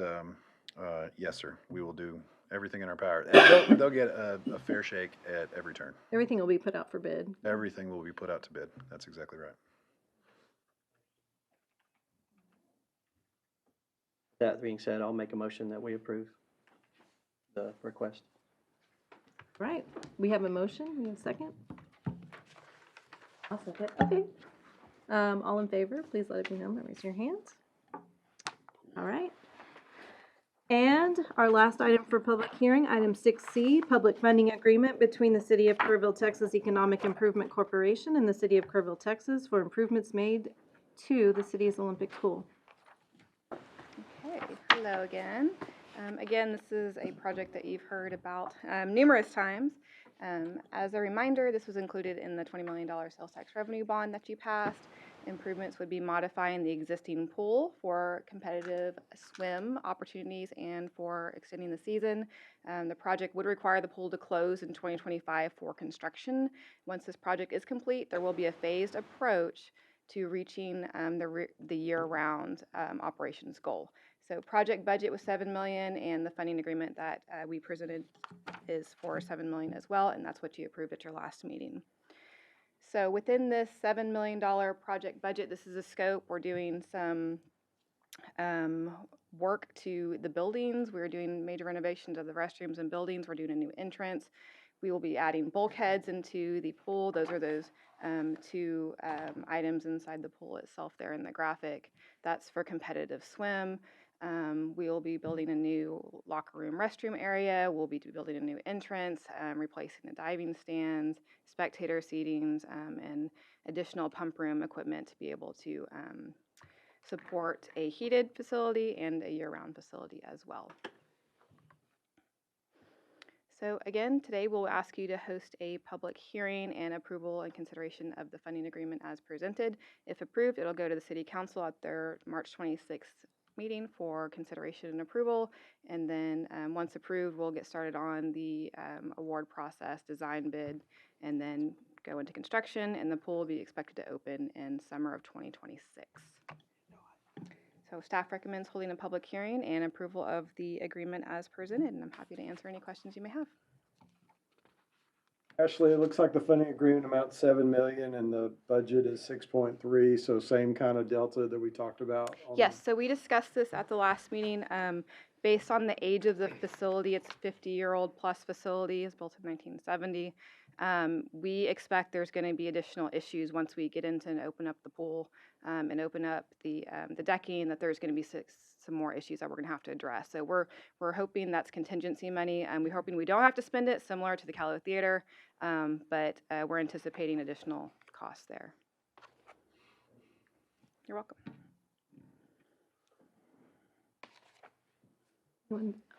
yes, sir, we will do everything in our power. And they'll get a fair shake at every turn. Everything will be put out for bid. Everything will be put out to bid. That's exactly right. That being said, I'll make a motion that we approve the request. Right. We have a motion. We have a second. I'll second. Okay. All in favor, please let it be known by raising your hands. All right. And our last item for public hearing, item 6C, public funding agreement between the City of Kerrville, Texas Economic Improvement Corporation and the City of Kerrville, Texas for improvements made to the city's Olympic pool. Okay, hello again. Again, this is a project that you've heard about numerous times. As a reminder, this was included in the $20 million sales tax revenue bond that you passed. Improvements would be modifying the existing pool for competitive swim opportunities and for extending the season. The project would require the pool to close in 2025 for construction. Once this project is complete, there will be a phased approach to reaching the year-round operations goal. So project budget was $7 million, and the funding agreement that we presented is for $7 million as well, and that's what you approved at your last meeting. So within this $7 million project budget, this is a scope. We're doing some work to the buildings. We're doing major renovations of the restrooms and buildings. We're doing a new entrance. We will be adding bulkheads into the pool. Those are those two items inside the pool itself there in the graphic. That's for competitive swim. We will be building a new locker room restroom area. We'll be building a new entrance, replacing the diving stands, spectator seatings, and additional pump room equipment to be able to support a heated facility and a year-round facility as well. So again, today we'll ask you to host a public hearing and approval and consideration of the funding agreement as presented. If approved, it'll go to the City Council at their March 26th meeting for consideration and approval. And then once approved, we'll get started on the award process, design bid, and then go into construction. And the pool will be expected to open in summer of 2026. So staff recommends holding a public hearing and approval of the agreement as presented, and I'm happy to answer any questions you may have. Ashley, it looks like the funding agreement amounts $7 million and the budget is 6.3, so same kind of delta that we talked about. Yes, so we discussed this at the last meeting. Based on the age of the facility, it's a 50-year-old plus facility, it's built in 1970. We expect there's going to be additional issues once we get into and open up the pool and open up the decking, that there's going to be some more issues that we're going to have to address. So we're hoping that's contingency money, and we're hoping we don't have to spend it, similar to the Calo Theater, but we're anticipating additional costs there. You're welcome.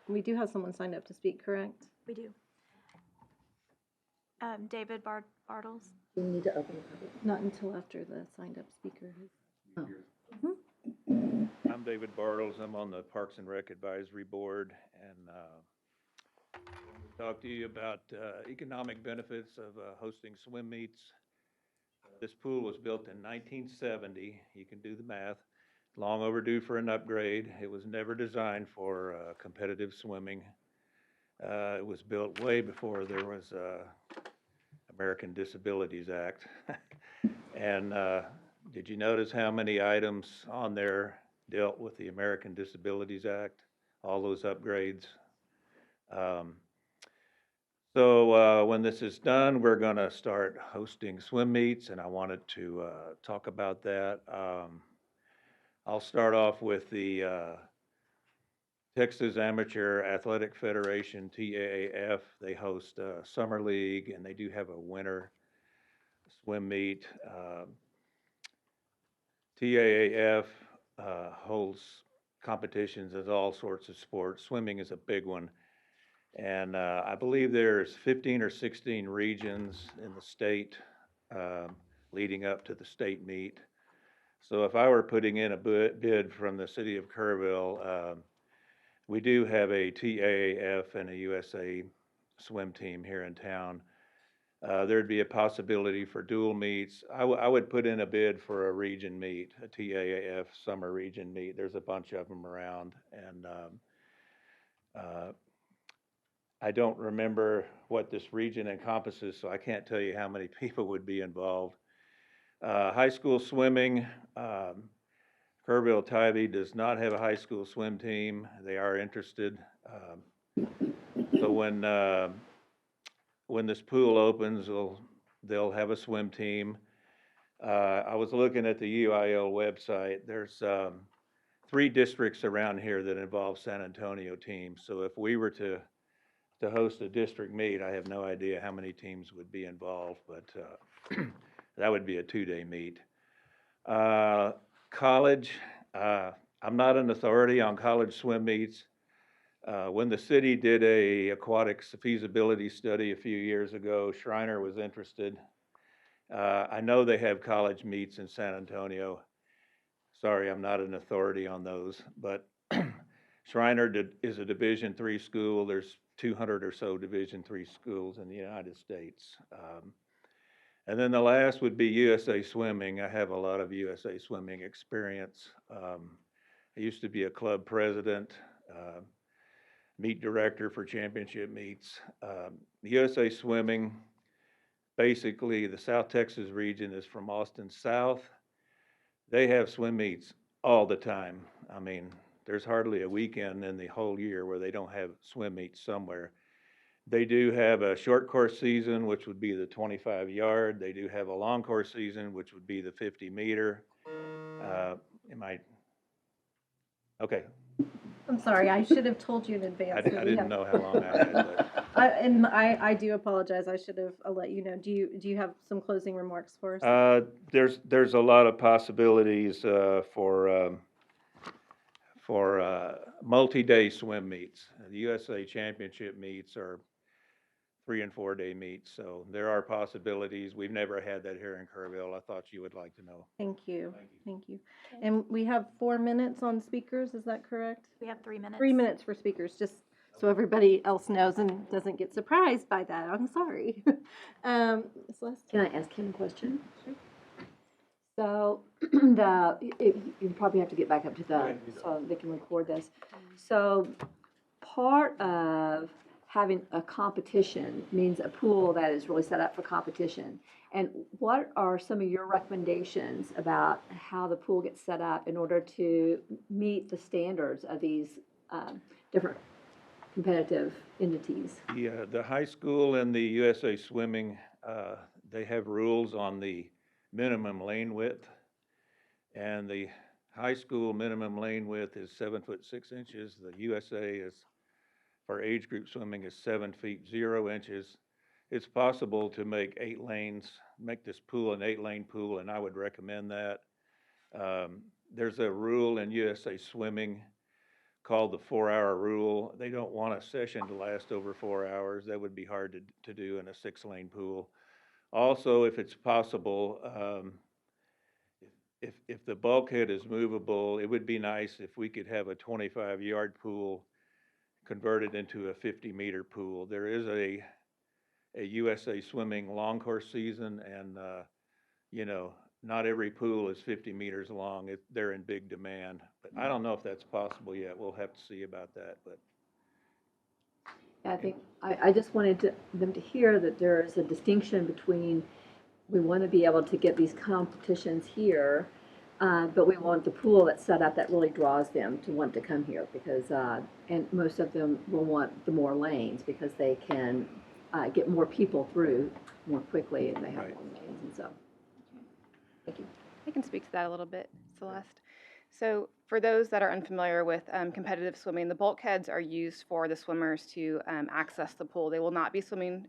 We do have someone signed up to speak, correct? We do. David Bartles. We need to open it. Not until after the signed up speaker has. Oh. I'm David Bartles. I'm on the Parks and Rec Advisory Board, and I want to talk to you about economic benefits of hosting swim meets. This pool was built in 1970. You can do the math. Long overdue for an upgrade. It was never designed for competitive swimming. It was built way before there was American Disabilities Act. And did you notice how many items on there dealt with the American Disabilities Act? All those upgrades. So when this is done, we're going to start hosting swim meets, and I wanted to talk about that. I'll start off with the Texas Amateur Athletic Federation, TAAF. They host a summer league, and they do have a winter swim meet. TAAF holds competitions as all sorts of sports. Swimming is a big one. And I believe there's 15 or 16 regions in the state leading up to the state meet. So if I were putting in a bid from the city of Kerrville, we do have a TAAF and a USA swim team here in town. There'd be a possibility for dual meets. I would put in a bid for a region meet, a TAAF summer region meet. There's a bunch of them around, and I don't remember what this region encompasses, so I can't tell you how many people would be involved. High school swimming, Kerrville-Tybee does not have a high school swim team. They are interested. So when this pool opens, they'll have a swim team. I was looking at the UIL website. There's 3 districts around here that involve San Antonio teams. So if we were to host a district meet, I have no idea how many teams would be involved, but that would be a 2-day meet. College, I'm not an authority on college swim meets. When the city did a aquatics feasibility study a few years ago, Shriner was interested. I know they have college meets in San Antonio. Sorry, I'm not an authority on those, but Shriner is a Division III school. There's 200 or so Division III schools in the United States. And then the last would be USA Swimming. I have a lot of USA Swimming experience. I used to be a club president, meet director for championship meets. USA Swimming, basically the South Texas region is from Austin south. They have swim meets all the time. I mean, there's hardly a weekend in the whole year where they don't have swim meets somewhere. They do have a short course season, which would be the 25-yard. They do have a long course season, which would be the 50-meter. Okay. I'm sorry, I should have told you in advance. I didn't know how long I had, but I do apologize. I should have let you know. Do you have some closing remarks for us? there's a lot of possibilities for multi-day swim meets. The USA Championship meets are 3- and 4-day meets, so there are possibilities. We've never had that here in Kerrville. I thought you would like to know. Thank you. Thank you. And we have 4 minutes on speakers, is that correct? We have 3 minutes. 3 minutes for speakers, just so everybody else knows and doesn't get surprised by that. I'm sorry. Celeste? Can I ask him a question? Sure. So, you probably have to get back up to so they can record this. So, part of having a competition means a pool that is really set up for competition. And what are some of your recommendations about how the pool gets set up in order to meet the standards of these different competitive entities? Yeah, the high school and the USA Swimming, they have rules on the minimum lane width. And the high school minimum lane width is 7'6" The USA is, for age group swimming, is 7 feet 0 inches. It's possible to make 8 lanes, make this pool an 8-lane pool, and I would recommend that. There's a rule in USA Swimming called the 4-hour rule. They don't want a session to last over 4 hours. That would be hard to do in a 6-lane pool. Also, if it's possible, if the bulkhead is movable, it would be nice if we could have a 25-yard pool converted into a 50-meter pool. There is a USA Swimming long course season, and not every pool is 50 meters long. They're in big demand, but I don't know if that's possible yet. We'll have to see about that. But I think I just wanted them to hear that there is a distinction between, we want to be able to get these competitions here, but we want the pool that's set up that really draws them to want to come here, because and most of them will want the more lanes because they can get more people through more quickly, and they have more lanes, and so. Thank you. I can speak to that a little bit, Celeste. So for those that are unfamiliar with competitive swimming, the bulkheads are used for the swimmers to access the pool. They will not be swimming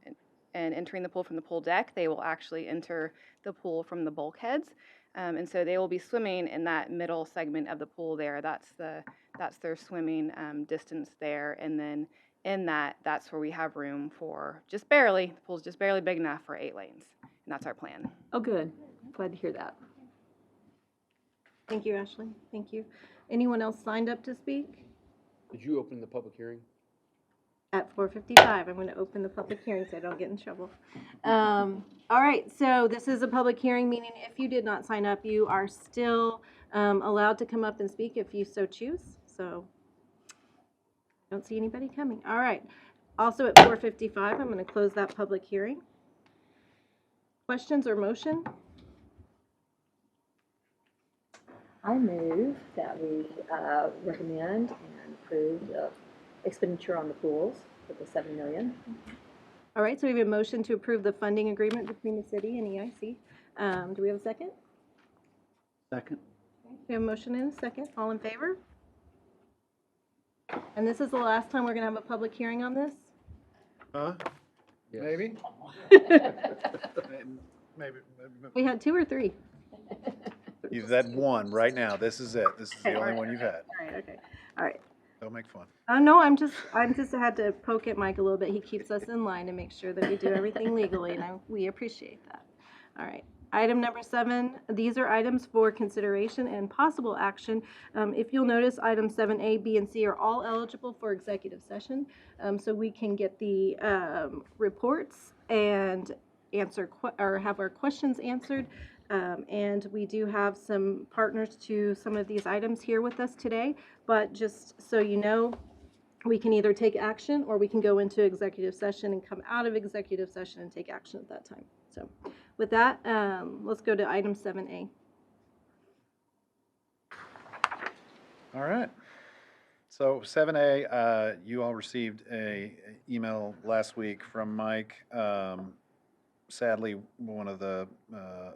and entering the pool from the pool deck. They will actually enter the pool from the bulkheads. And so they will be swimming in that middle segment of the pool there. That's their swimming distance there. And then in that's where we have room for just barely, the pool's just barely big enough for 8 lanes. And that's our plan. Oh, good. Glad to hear that. Thank you, Ashley. Thank you. Anyone else signed up to speak? Did you open the public hearing? At 4:55, I'm going to open the public hearing so I don't get in trouble. All right, so this is a public hearing, meaning if you did not sign up, you are still allowed to come up and speak if you so choose. So I don't see anybody coming. All right. Also at 4:55, I'm going to close that public hearing. Questions or motion? I move that we recommend and approve the expenditure on the pools for the $7 million. All right, so we have a motion to approve the funding agreement between the city and EIC. Do we have a second? Second. We have a motion and a second. All in favor? And this is the last time we're going to have a public hearing on this? Huh? Yes. Maybe? Maybe. We had 2 or 3? You've had one right now. This is it. This is the Okay, only all one right, you've had. All right, okay. All right. Don't make fun. No, I'm just had to poke at Mike a little bit. He keeps us in line to make sure that we do everything legally, and we appreciate that. All right. Item number 7, these are items for consideration and possible action. If you'll notice, items 7A, B, and C are all eligible for executive session, so we can get the reports and answer or have our questions answered. And we do have some partners to some of these items here with us today, but just so you know, we can either take action or we can go into executive session and come out of executive session and take action at that time. So with that, let's go to item 7A. All right. So 7A, you all received a email last week from Mike. Sadly, one of the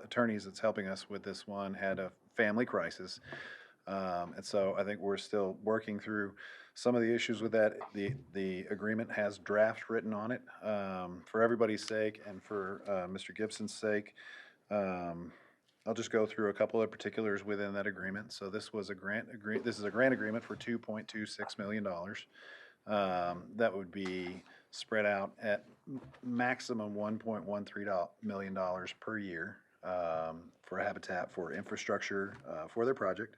attorneys that's helping us with this one had a family crisis. And so I think we're still working through some of the issues with that. The agreement has draft written on it. For everybody's sake and for Mr. Gibson's sake, I'll just go through a couple of particulars within that agreement. So this was a this is a grant agreement for $2.26 million. That would be spread out at maximum $1.13 million per year for Habitat for infrastructure for their project.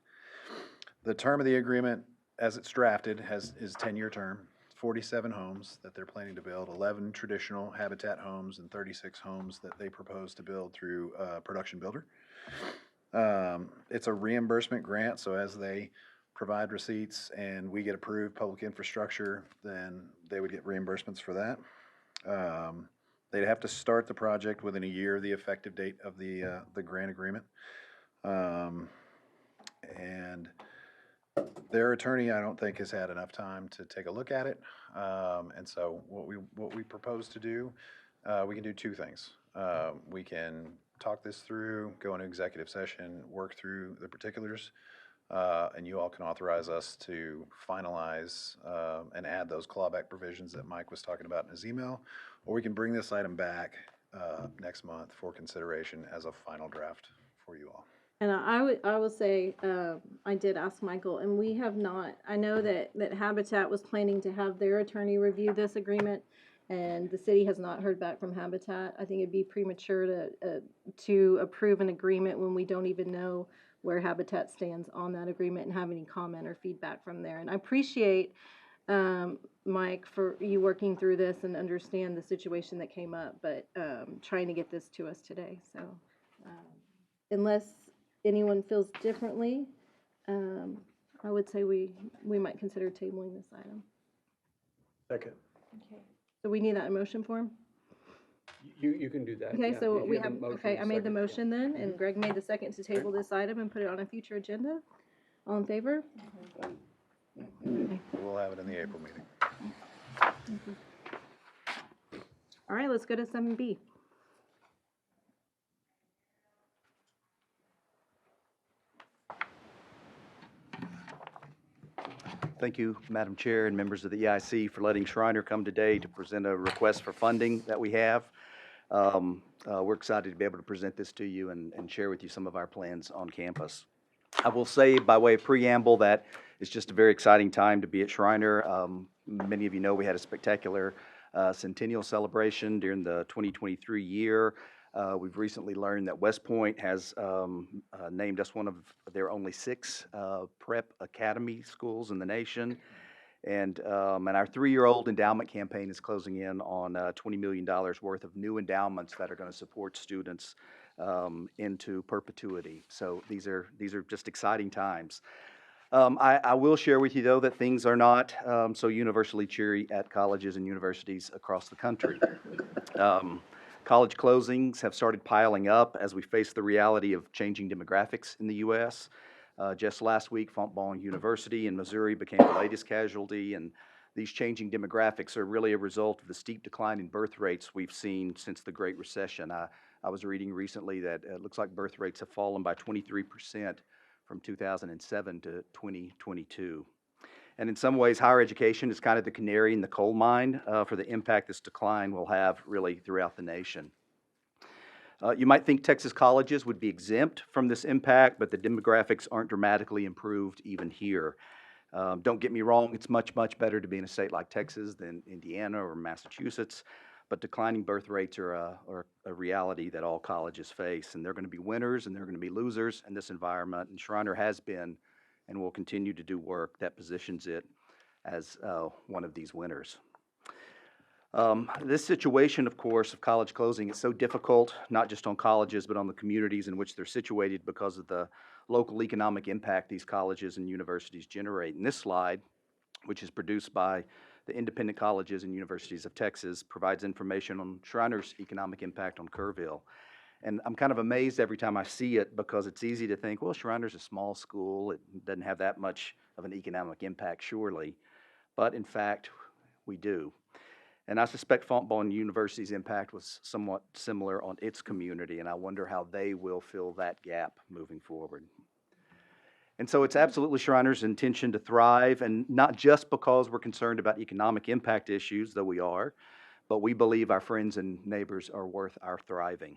The term of the agreement, as it's drafted, is 10-year term. 47 homes that they're planning to build, 11 traditional Habitat homes, and 36 homes that they propose to build through Production Builder. It's a reimbursement grant, so as they provide receipts and we get approved public infrastructure, then they would get reimbursements for that. They'd have to start the project within a year of the effective date of the grant agreement. And their attorney, I don't think, has had enough time to take a look at it. And so what we propose to do, we can do 2 things. We can talk this through, go into executive session, work through the particulars, and you all can authorize us to finalize and add those clawback provisions that Mike was talking about in his email, or we can bring this item back next month for consideration as a final draft for you all. And I will say, I did ask Michael, and we have not, I know that Habitat was planning to have their attorney review this agreement, and the city has not heard back from Habitat. I think it'd be premature to approve an agreement when we don't even know where Habitat stands on that agreement and have any comment or feedback from there. And I appreciate, Mike, for you working through this and understand the situation that came up, but trying to get this to us today. So unless anyone feels differently, I would say we might consider tabling this item. Second. Okay. So we need that in motion form? You can do that. Okay, yeah, so if you we a have, motion okay, and I made the second. motion then, and Greg made the second to table this item and put it on a future agenda. All in favor? We'll have it in the April meeting. All right, let's go to 7B. Thank you, Madam Chair and members of the EIC, for letting Shriner come today to present a request for funding that we have. We're excited to be able to present this to you and share with you some of our plans on campus. I will say by way of preamble that it's just a very exciting time to be at Shriner. Many of you know we had a spectacular centennial celebration during the 2023 year. We've recently learned that West Point has named us one of their only 6 prep academy schools in the nation. And our 3-year-old endowment campaign is closing in on $20 million worth of new endowments that are going to support students into perpetuity. So these are just exciting times. I will share with you, though, that things are not so universally cheery at colleges and universities across the country. College closings have started piling up as we face the reality of changing demographics in the U.S. Just last week, Fontbonne University in Missouri became the latest casualty, and these changing demographics are really a result of the steep decline in birth rates we've seen since the Great Recession. I was reading recently that it looks like birth rates have fallen by 23% from 2007 to 2022. And in some ways, higher education is kind of the canary in the coal mine for the impact this decline will have really throughout the nation. You might think Texas colleges would be exempt from this impact, but the demographics aren't dramatically improved even here. Don't get me wrong, it's much, much better to be in a state like Texas than Indiana or Massachusetts, but declining birth rates are a reality that all colleges face, and they're going to be winners and they're going to be losers in this environment, and Shriner has been and will continue to do work that positions it as one of these winners. This situation, of course, of college closing is so difficult, not just on colleges, but on the communities in which they're situated because of the local economic impact these colleges and universities generate. And this slide, which is produced by the Independent Colleges and Universities of Texas, provides information on Shriner's economic impact on Kerrville. And I'm kind of amazed every time I see it because it's easy to think, well, Shriner's a small school. It doesn't have that much of an economic impact, surely. But in fact, we do. And I suspect Fontbonne University's impact was somewhat similar on its community, and I wonder how they will fill that gap moving forward. And so it's absolutely Shriner's intention to thrive, and not just because we're concerned about economic impact issues, though we are, but we believe our friends and neighbors are worth our thriving.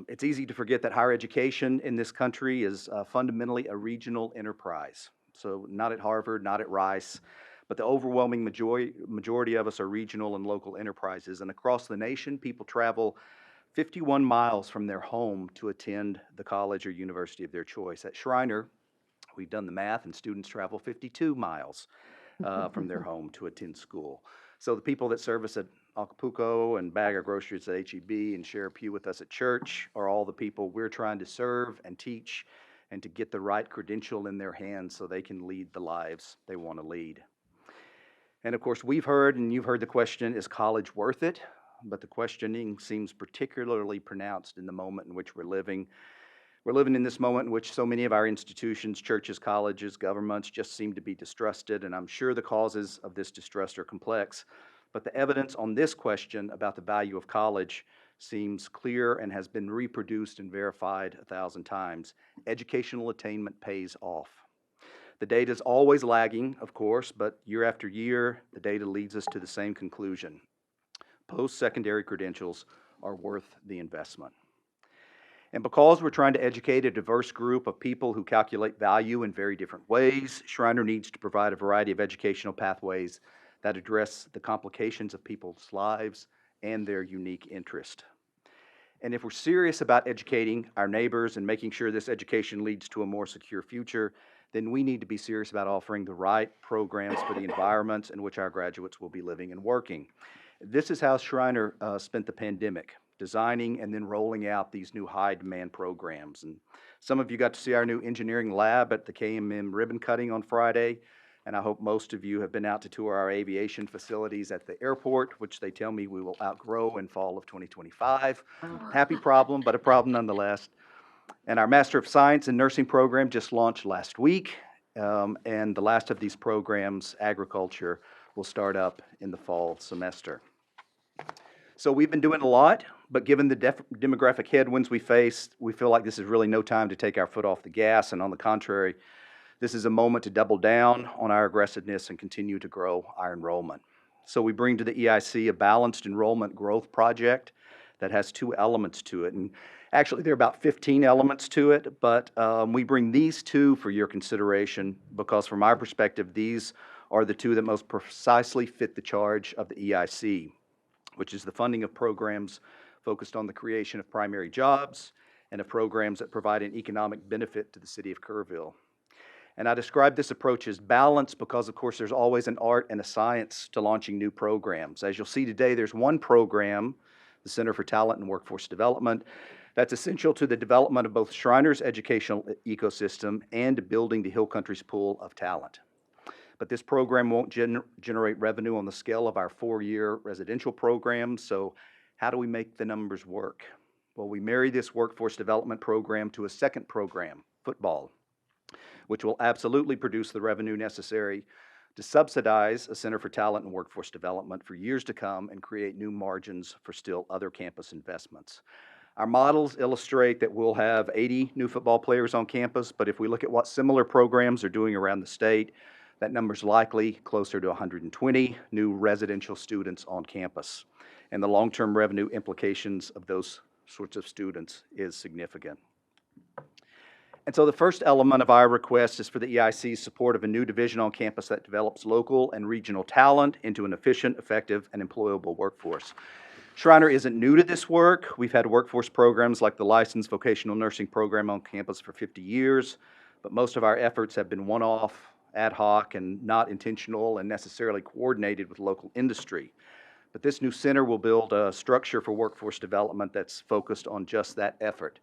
It's easy to forget that higher education in this country is fundamentally a regional enterprise. So not at Harvard, not at Rice, but the overwhelming majority of us are regional and local enterprises. And across the nation, people travel 51 miles from their home to attend the college or university of their choice. At Shriner, we've done the math, and students travel 52 miles from their home to attend school. So the people that serve us at Acapulco and bag our groceries at HEB and share a pew with us at church are all the people we're trying to serve and teach and to get the right credential in their hands so they can lead the lives they want to lead. And of course, we've heard, and you've heard the question, is college worth it? But the questioning seems particularly pronounced in the moment in which we're living. We're living in this moment in which so many of our institutions, churches, colleges, governments just seem to be distrusted, and I'm sure the causes of this distrust are complex. But the evidence on this question about the value of college seems clear and has been reproduced and verified 1,000 times. Educational attainment pays off. The data is always lagging, of course, but year after year, the data leads us to the same conclusion. Post-secondary credentials are worth the investment. And because we're trying to educate a diverse group of people who calculate value in very different ways, Shriner needs to provide a variety of educational pathways that address the complications of people's lives and their unique interest. And if we're serious about educating our neighbors and making sure this education leads to a more secure future, then we need to be serious about offering the right programs for the environments in which our graduates will be living and working. This is how Shriner spent the pandemic, designing and then rolling out these new high-demand programs. And some of you got to see our new engineering lab at the KMM ribbon cutting on Friday, and I hope most of you have been out to tour our aviation facilities at the airport, which they tell me we will outgrow in fall of 2025. Happy problem, but a problem nonetheless. And our Master of Science in Nursing program just launched last week, and the last of these programs, agriculture, will start up in the fall semester. So we've been doing a lot, but given the demographic headwinds we face, we feel like this is really no time to take our foot off the gas, and on the contrary, This is a moment to double down on our aggressiveness and continue to grow our enrollment. So we bring to the EIC a balanced enrollment growth project that has two elements to it. And actually, there are about 15 elements to it, but we bring these two for your consideration because from our perspective, these are the two that most precisely fit the charge of the EIC, which is the funding of programs focused on the creation of primary jobs and of programs that provide an economic benefit to the city of Kerrville. And I describe this approach as balanced because, of course, there's always an art and a science to launching new programs. As you'll see today, there's one program, the Center for Talent and Workforce Development, that's essential to the development of both Shriner's educational ecosystem and building the Hill Country's pool of talent. But this program won't generate revenue on the scale of our 4-year residential program, so how do we make the numbers work? Well, we marry this workforce development program to a second program, football, which will absolutely produce the revenue necessary to subsidize a Center for Talent and Workforce Development for years to come and create new margins for still other campus investments. Our models illustrate that we'll have 80 new football players on campus, but if we look at what similar programs are doing around the state, that number's likely closer to 120 new residential students on campus. And the long-term revenue implications of those sorts of students is significant. And so the first element of our request is for the EIC's support of a new division on campus that develops local and regional talent into an efficient, effective, and employable workforce. Shriner isn't new to this work. We've had workforce programs like the Licensed Vocational Nursing Program on campus for 50 years, but most of our efforts have been one-off, ad hoc, and not intentional and necessarily coordinated with local industry. But this new center will build a structure for workforce development that's focused on just that effort.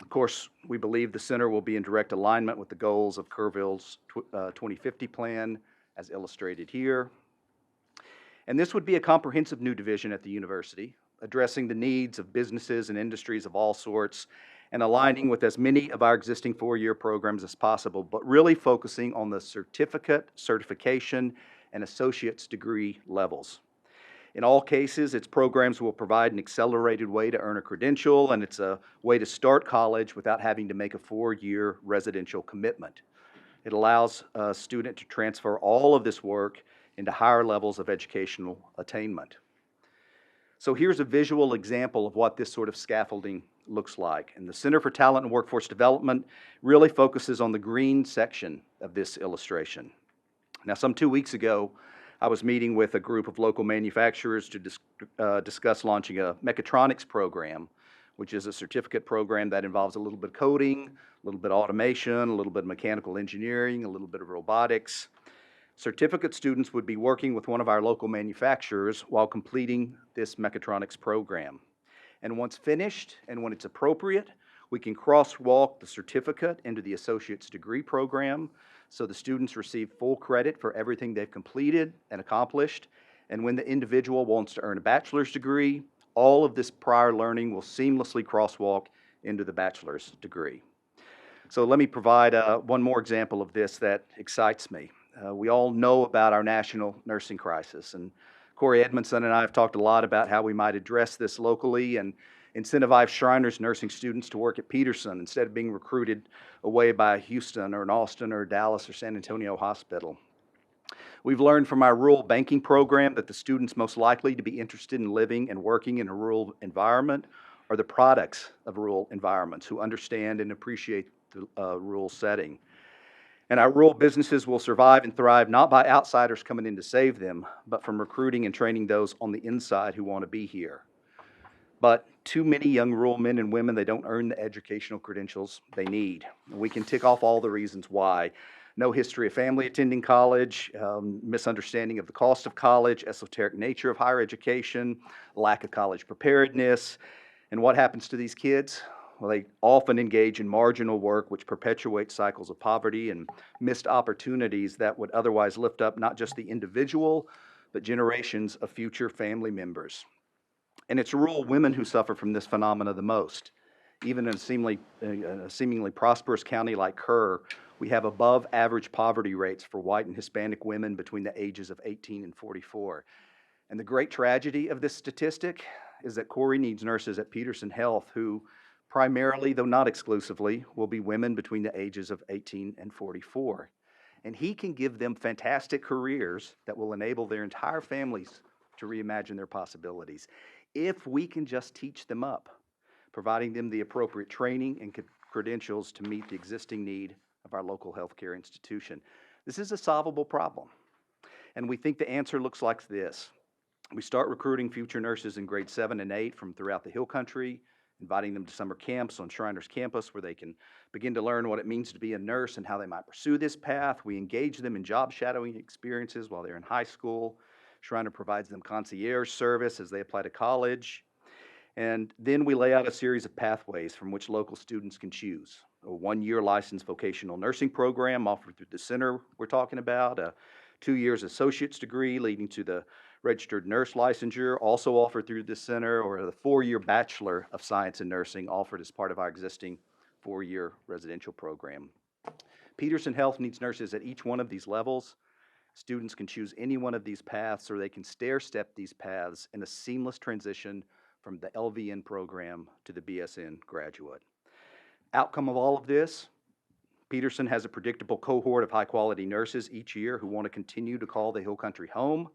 Of course, we believe the center will be in direct alignment with the goals of Kerrville's 2050 plan, as illustrated here. And this would be a comprehensive new division at the university, addressing the needs of businesses and industries of all sorts, and aligning with as many of our existing 4-year programs as possible, but really focusing on the certificate, certification, and associate's degree levels. In all cases, its programs will provide an accelerated way to earn a credential, and it's a way to start college without having to make a 4-year residential commitment. It allows a student to transfer all of this work into higher levels of educational attainment. So here's a visual example of what this sort of scaffolding looks like. And the Center for Talent and Workforce Development really focuses on the green section of this illustration. Now, some 2 weeks ago, I was meeting with a group of local manufacturers to discuss launching a mechatronics program, which is a certificate program that involves a little bit of coding, a little bit of automation, a little bit of mechanical engineering, a little bit of robotics. Certificate students would be working with one of our local manufacturers while completing this mechatronics program. And once finished, and when it's appropriate, we can crosswalk the certificate into the associate's degree program, so the students receive full credit for everything they've completed and accomplished. And when the individual wants to earn a bachelor's degree, all of this prior learning will seamlessly crosswalk into the bachelor's degree. So let me provide one more example of this that excites me. We all know about our national nursing crisis, and Corey Edmondson and I have talked a lot about how we might address this locally and incentivize Shriner's nursing students to work at Peterson instead of being recruited away by Houston or an Austin or Dallas or San Antonio hospital. We've learned from our rural banking program that the students most likely to be interested in living and working in a rural environment are the products of rural environments who understand and appreciate the rural setting. And our rural businesses will survive and thrive not by outsiders coming in to save them, but from recruiting and training those on the inside who want to be here. But too many young rural men and women, they don't earn the educational credentials they need. And we can tick off all the reasons why. No history of family attending college, misunderstanding of the cost of college, esoteric nature of higher education, lack of college preparedness. And what happens to these kids? Well, they often engage in marginal work, which perpetuates cycles of poverty and missed opportunities that would otherwise lift up not just the individual, but generations of future family members. And it's rural women who suffer from this phenomena the most. Even in a seemingly prosperous county like Kerr, we have above average poverty rates for white and Hispanic women between the ages of 18 and 44. And the great tragedy of this statistic is that Corey needs nurses at Peterson Health who primarily, though not exclusively, will be women between the ages of 18 and 44. And he can give them fantastic careers that will enable their entire families to reimagine their possibilities if we can just teach them up, providing them the appropriate training and credentials to meet the existing need of our local healthcare institution. This is a solvable problem, and we think the answer looks like this. We start recruiting future nurses in grades 7 and 8 from throughout the Hill Country, inviting them to summer camps on Shriners campus where they can begin to learn what it means to be a nurse and how they might pursue this path. We engage them in job shadowing experiences while they're in high school. Shriner provides them concierge service as they apply to college. And then we lay out a series of pathways from which local students can choose. A 1-year licensed vocational nursing program offered through the center we're talking about, a 2 years associate's degree leading to the registered nurse licensure, also offered through the center, or the 4-year Bachelor of Science in Nursing offered as part of our existing 4-year residential program. Peterson Health needs nurses at each one of these levels. Students can choose any one of these paths, or they can stair-step these paths in a seamless transition from the LVN program to the BSN graduate. Outcome of all of this, Peterson has a predictable cohort of high-quality nurses each year who want to continue to call the Hill Country home.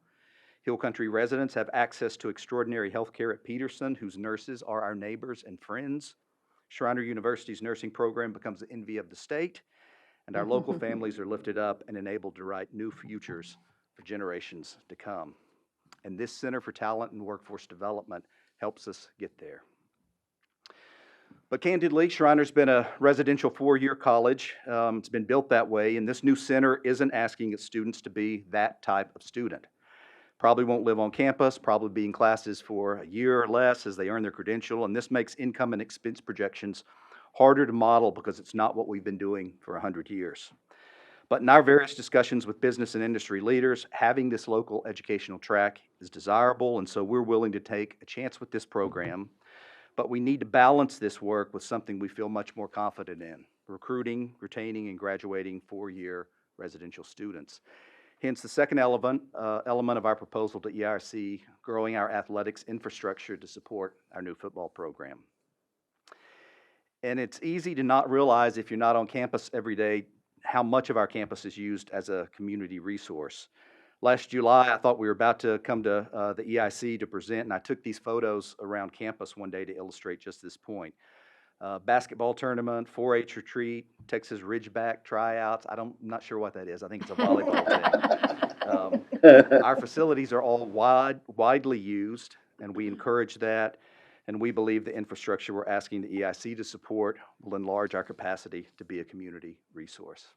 Hill Country residents have access to extraordinary health care at Peterson, whose nurses are our neighbors and friends. Shriner University's nursing program becomes the envy of the state, and our local families are lifted up and enabled to write new futures for generations to come. And this Center for Talent and Workforce Development helps us get there. But candidly, Shriner's been a residential 4-year college. It's been built that way, and this new center isn't asking its students to be that type of student. Probably won't live on campus, probably be in classes for a year or less as they earn their credential, and this makes income and expense projections harder to model because it's not what we've been doing for 100 years. But in our various discussions with business and industry leaders, having this local educational track is desirable, and so we're willing to take a chance with this program. But we need to balance this work with something we feel much more confident in: recruiting, retaining, and graduating 4-year residential students. Hence, the second element of our proposal to ERC, growing our athletics infrastructure to support our new football program. And it's easy to not realize, if you're not on campus every day, how much of our campus is used as a community resource. Last July, I thought we were about to come to the EIC to present, and I took these photos around campus one day to illustrate just this point. Basketball tournament, 4-H retreat, Texas Ridgeback tryouts. I'm not sure what that is. I think it's a volleyball team. Our facilities are all widely used, and we encourage that. And we believe the infrastructure we're asking the EIC to support will enlarge our capacity to be a community resource.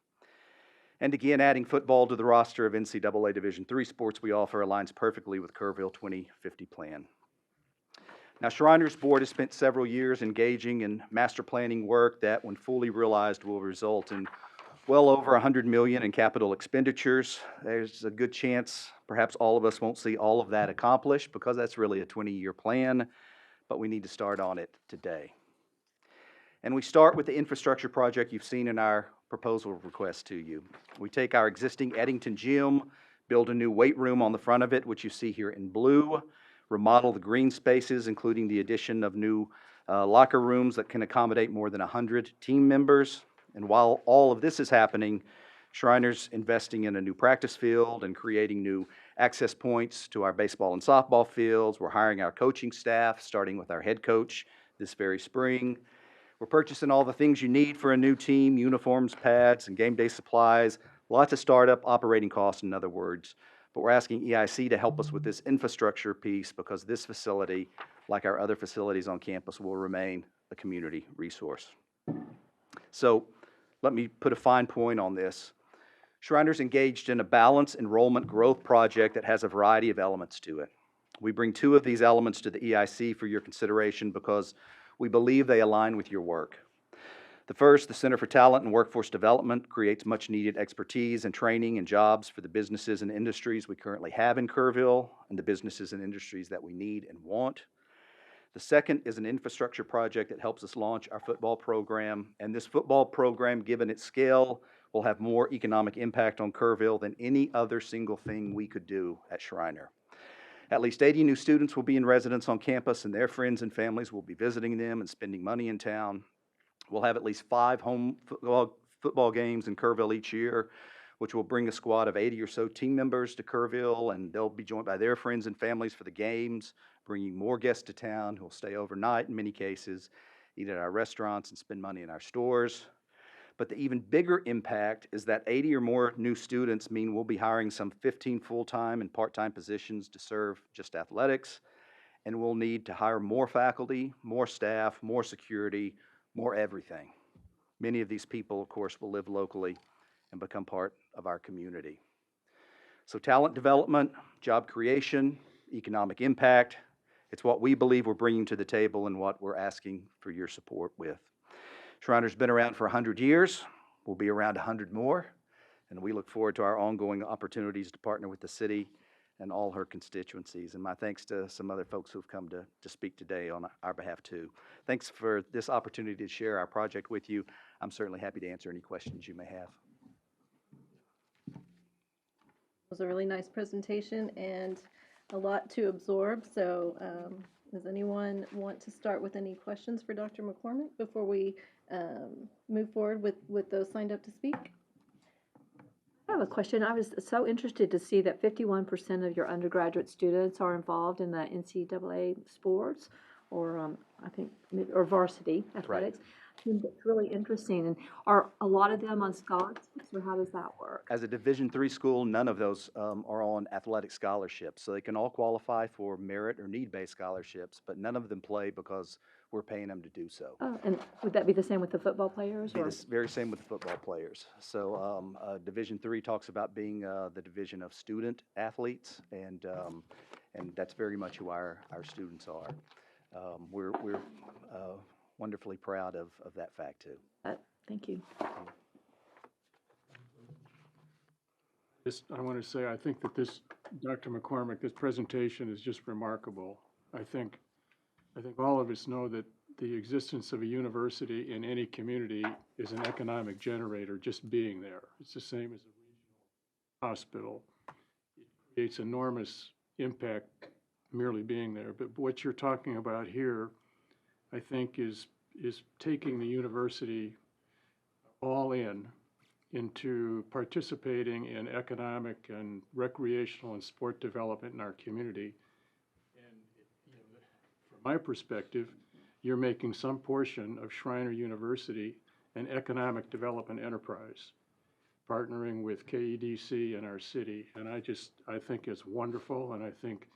And again, adding football to the roster of NCAA Division III sports we offer aligns perfectly with Kerrville 2050 plan. Now, Shriner's board has spent several years engaging in master planning work that, when fully realized, will result in well over $100 million in capital expenditures. There's a good chance perhaps all of us won't see all of that accomplished because that's really a 20-year plan, but we need to start on it today. And we start with the infrastructure project you've seen in our proposal request to you. We take our existing Eddington gym, build a new weight room on the front of it, which you see here in blue, remodel the green spaces, including the addition of new locker rooms that can accommodate more than 100 team members. And while all of this is happening, Shriner's investing in a new practice field and creating new access points to our baseball and softball fields. We're hiring our coaching staff, starting with our head coach this very spring. We're purchasing all the things you need for a new team: uniforms, pads, and game day supplies. Lots of startup operating costs, in other words. But we're asking EIC to help us with this infrastructure piece because this facility, like our other facilities on campus, will remain a community resource. So let me put a fine point on this. Shriner's engaged in a balanced enrollment growth project that has a variety of elements to it. We bring 2 of these elements to the EIC for your consideration because we believe they align with your work. The first, the Center for Talent and Workforce Development, creates much needed expertise and training and jobs for the businesses and industries we currently have in Kerrville and the businesses and industries that we need and want. The second is an infrastructure project that helps us launch our football program, and this football program, given its scale, will have more economic impact on Kerrville than any other single thing we could do at Shriner. At least 80 new students will be in residence on campus, and their friends and families will be visiting them and spending money in town. We'll have at least 5 home football games in Kerrville each year, which will bring a squad of 80 or so team members to Kerrville, and they'll be joined by their friends and families for the games, bringing more guests to town who will stay overnight in many cases, eat at our restaurants, and spend money in our stores. But the even bigger impact is that 80 or more new students mean we'll be hiring some 15 full-time and part-time positions to serve just athletics, and we'll need to hire more faculty, more staff, more security, more everything. Many of these people, of course, will live locally and become part of our community. So talent development, job creation, economic impact, it's what we believe we're bringing to the table and what we're asking for your support with. Shriner's been around for 100 years. We'll be around 100 more, and we look forward to our ongoing opportunities to partner with the city and all her constituencies. And my thanks to some other folks who've come to speak today on our behalf too. Thanks for this opportunity to share our project with you. I'm certainly happy to answer any questions you may have. It was a really nice presentation and a lot to absorb. So does anyone want to start with any questions for Dr. McCormick before we move forward with those signed up to speak? I have a question. I was so interested to see that 51% of your undergraduate students are involved in the NCAA sports, or I think, or varsity athletics. I think that's really interesting. And are a lot of them on scholarships, or how does that work? As a Division III school, none of those are on athletic scholarships. So they can all qualify for merit or need-based scholarships, but none of them play because we're paying them to do so. Oh, and would that be the same with the football players? Be Or? the very same with the football players. So Division III talks about being the division of student athletes, and that's very much who our students are. We're wonderfully proud of that fact too. Thank you. I want to say, I think that this, Dr. McCormick, this presentation is just remarkable. I think all of us know that the existence of a university in any community is an economic generator, just being there. It's the same as a regional hospital. It creates enormous impact merely being there. But what you're talking about here, I think, is taking the university all into participating in economic and recreational and sport development in our community. And from my perspective, you're making some portion of Shriner University an economic development enterprise, partnering with KEDC and our city. And I think it's wonderful, and I think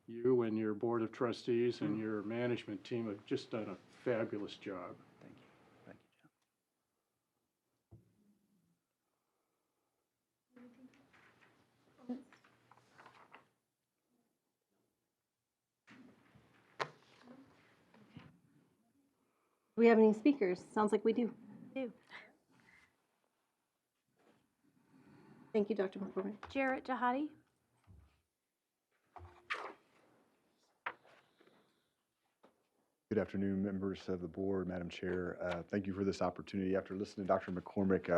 you and your board of trustees and your management team have just done a fabulous job. Thank you. Thank you, John. Do we have any speakers? Sounds like we do. Thank you, Dr. McCormick. Jarrett Jahadi. Good afternoon, members of the board, Madam Chair. Thank you for this opportunity. After listening to Dr. McCormick,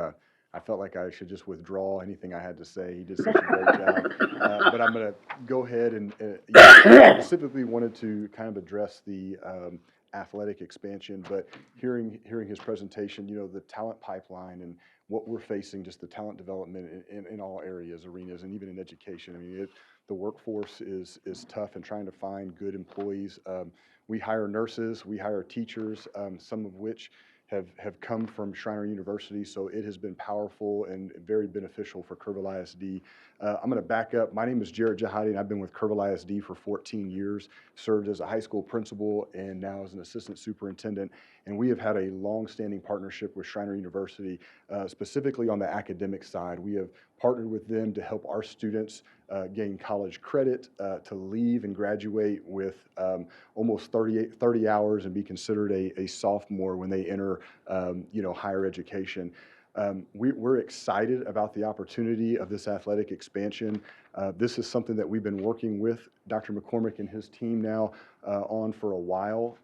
I felt like I should just withdraw anything I had to say. He did such a great job. But I'm going to go ahead and specifically wanted to kind of address the athletic expansion, but hearing his presentation, the talent pipeline and what we're facing, just the talent development in all areas, arenas, and even in education. I mean, the workforce is tough and trying to find good employees. We hire nurses, we hire teachers, some of which have come from Shriner University, so it has been powerful and very beneficial for Kerrville ISD. I'm going to back up. My name is Jarrett Jahadi, and I've been with Kerrville ISD for 14 years, served as a high school principal and now as an assistant superintendent. And we have had a long-standing partnership with Shriner University, specifically on the academic side. We have partnered with them to help our students gain college credit, to leave and graduate with almost 30 hours and be considered a sophomore when they enter higher education. We're excited about the opportunity of this athletic expansion. This is something that we've been working with Dr. McCormick and his team now on for a while.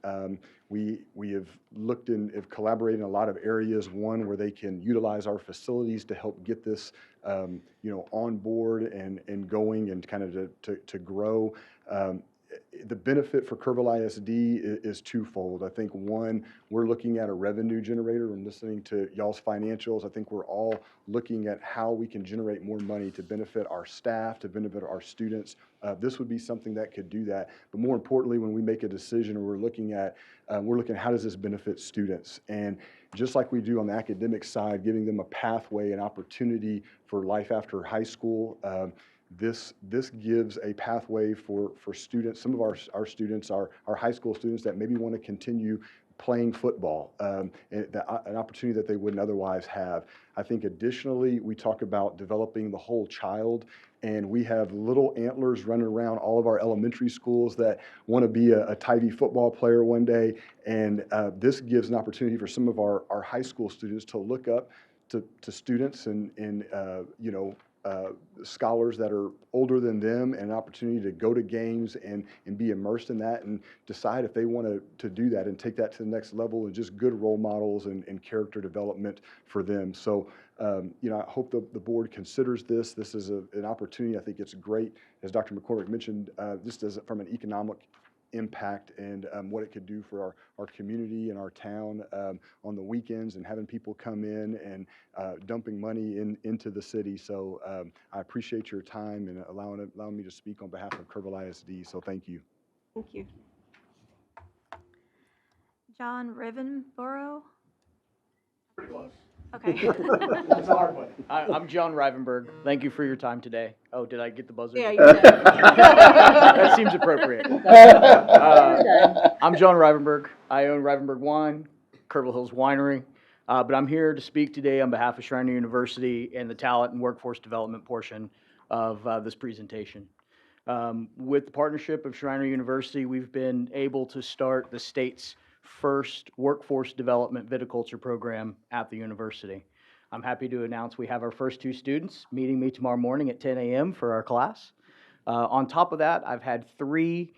We have looked and have collaborated in a lot of areas. One, where they can utilize our facilities to help get this, on board and going and kind of to grow. The benefit for Kerrville ISD is twofold. I think one, we're looking at a revenue generator and listening to y'all's financials. I think we're all looking at how we can generate more money to benefit our staff, to benefit our students. This would be something that could do that. But more importantly, when we make a decision, we're looking at how does this benefit students? And just like we do on the academic side, giving them a pathway, an opportunity for life after high school. This gives a pathway for students. Some of our students are high school students that maybe want to continue playing football, an opportunity that they wouldn't otherwise have. I think additionally, we talk about developing the whole child, and we have little antlers running around all of our elementary schools that want to be a Tybee football player one day, and this gives an opportunity for some of our high school students to look up to students and scholars that are older than them, and an opportunity to go to games and be immersed in that and decide if they want to do that and take that to the next level, and just good role models and character development for them. So, I hope the board considers this. This is an opportunity. I think it's great, as Dr. McCormick mentioned, just as from an economic impact and what it could do for our community and our town on the weekends, and having people come in and dumping money into the city. So I appreciate your time and allowing me to speak on behalf of Kerrville ISD. So thank you. Thank you. John Rivenborough? Okay. That's a hard one. I'm John Rivenberg. Thank you for your time today. Oh, did I get the buzzer? Yeah, you're done. That seems appropriate. I'm John Rivenberg. I own Rivenberg Wine, Kerrville Hills Winery. But I'm here to speak today on behalf of Schreiner University and the talent and workforce development portion of this presentation. With the partnership of Schreiner University, we've been able to start the state's first workforce development viticulture program at the university. I'm happy to announce we have our first 2 students meeting me tomorrow morning at 10 a.m. for our class. On top of that, I've had 3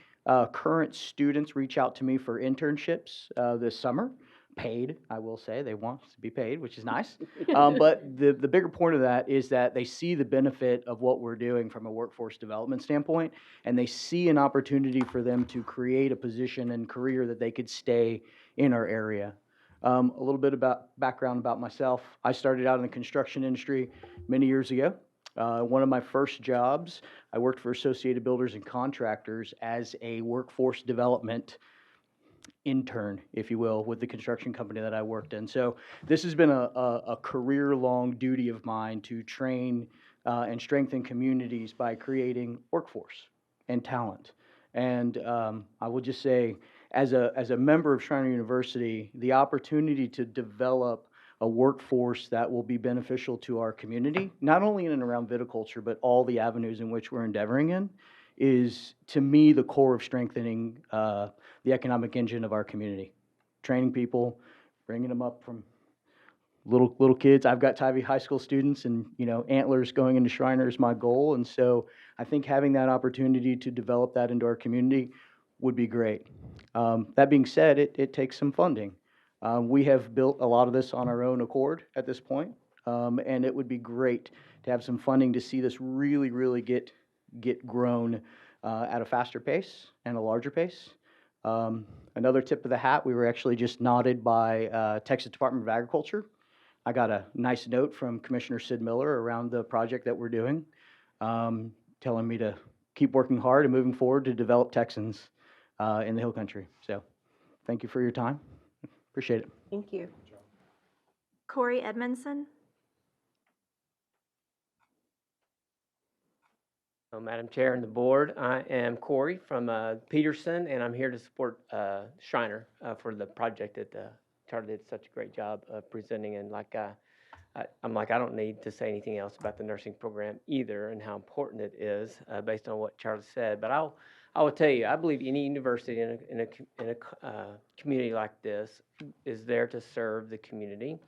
current students reach out to me for internships this summer. Paid, I will say. They want to be paid, which is nice. But the bigger point of that is that they see the benefit of what we're doing from a workforce development standpoint, and they see an opportunity for them to create a position and career that they could stay in our area. A little bit about background about myself. I started out in the construction industry many years ago. One of my first jobs, I worked for Associated Builders and Contractors as a workforce development intern, if you will, with the construction company that I worked in. So this has been a career-long duty of mine to train and strengthen communities by creating workforce and talent. And I will just say, as a member of Schreiner University, the opportunity to develop a workforce that will be beneficial to our community, not only in and around viticulture, but all the avenues in which we're endeavoring in, is, to me, the core of strengthening the economic engine of our community. Training people, bringing them up from little kids. I've got Tybee High School students, and antlers going into Schreiner is my goal. And so I think having that opportunity to develop that into our community would be great. That being said, it takes some funding. We have built a lot of this on our own accord at this point, and it would be great to have some funding to see this really get grown at a faster pace and a larger pace. Another tip of the hat, we were actually just nodded by Texas Department of Agriculture. I got a nice note from Commissioner Sid Miller around the project that we're doing, telling me to keep working hard and moving forward to develop Texans in the Hill Country. So thank you for your time. Appreciate it. Thank you. Corey Edmondson? Madam Chair and the board, I am Corey from Peterson, and I'm here to support Schreiner for the project that Charlie did such a great job of presenting. And I don't need to say anything else about the nursing program either, and how important it is based on what Charlie said. But I will tell you, I believe any university in a community like this is there to serve the community.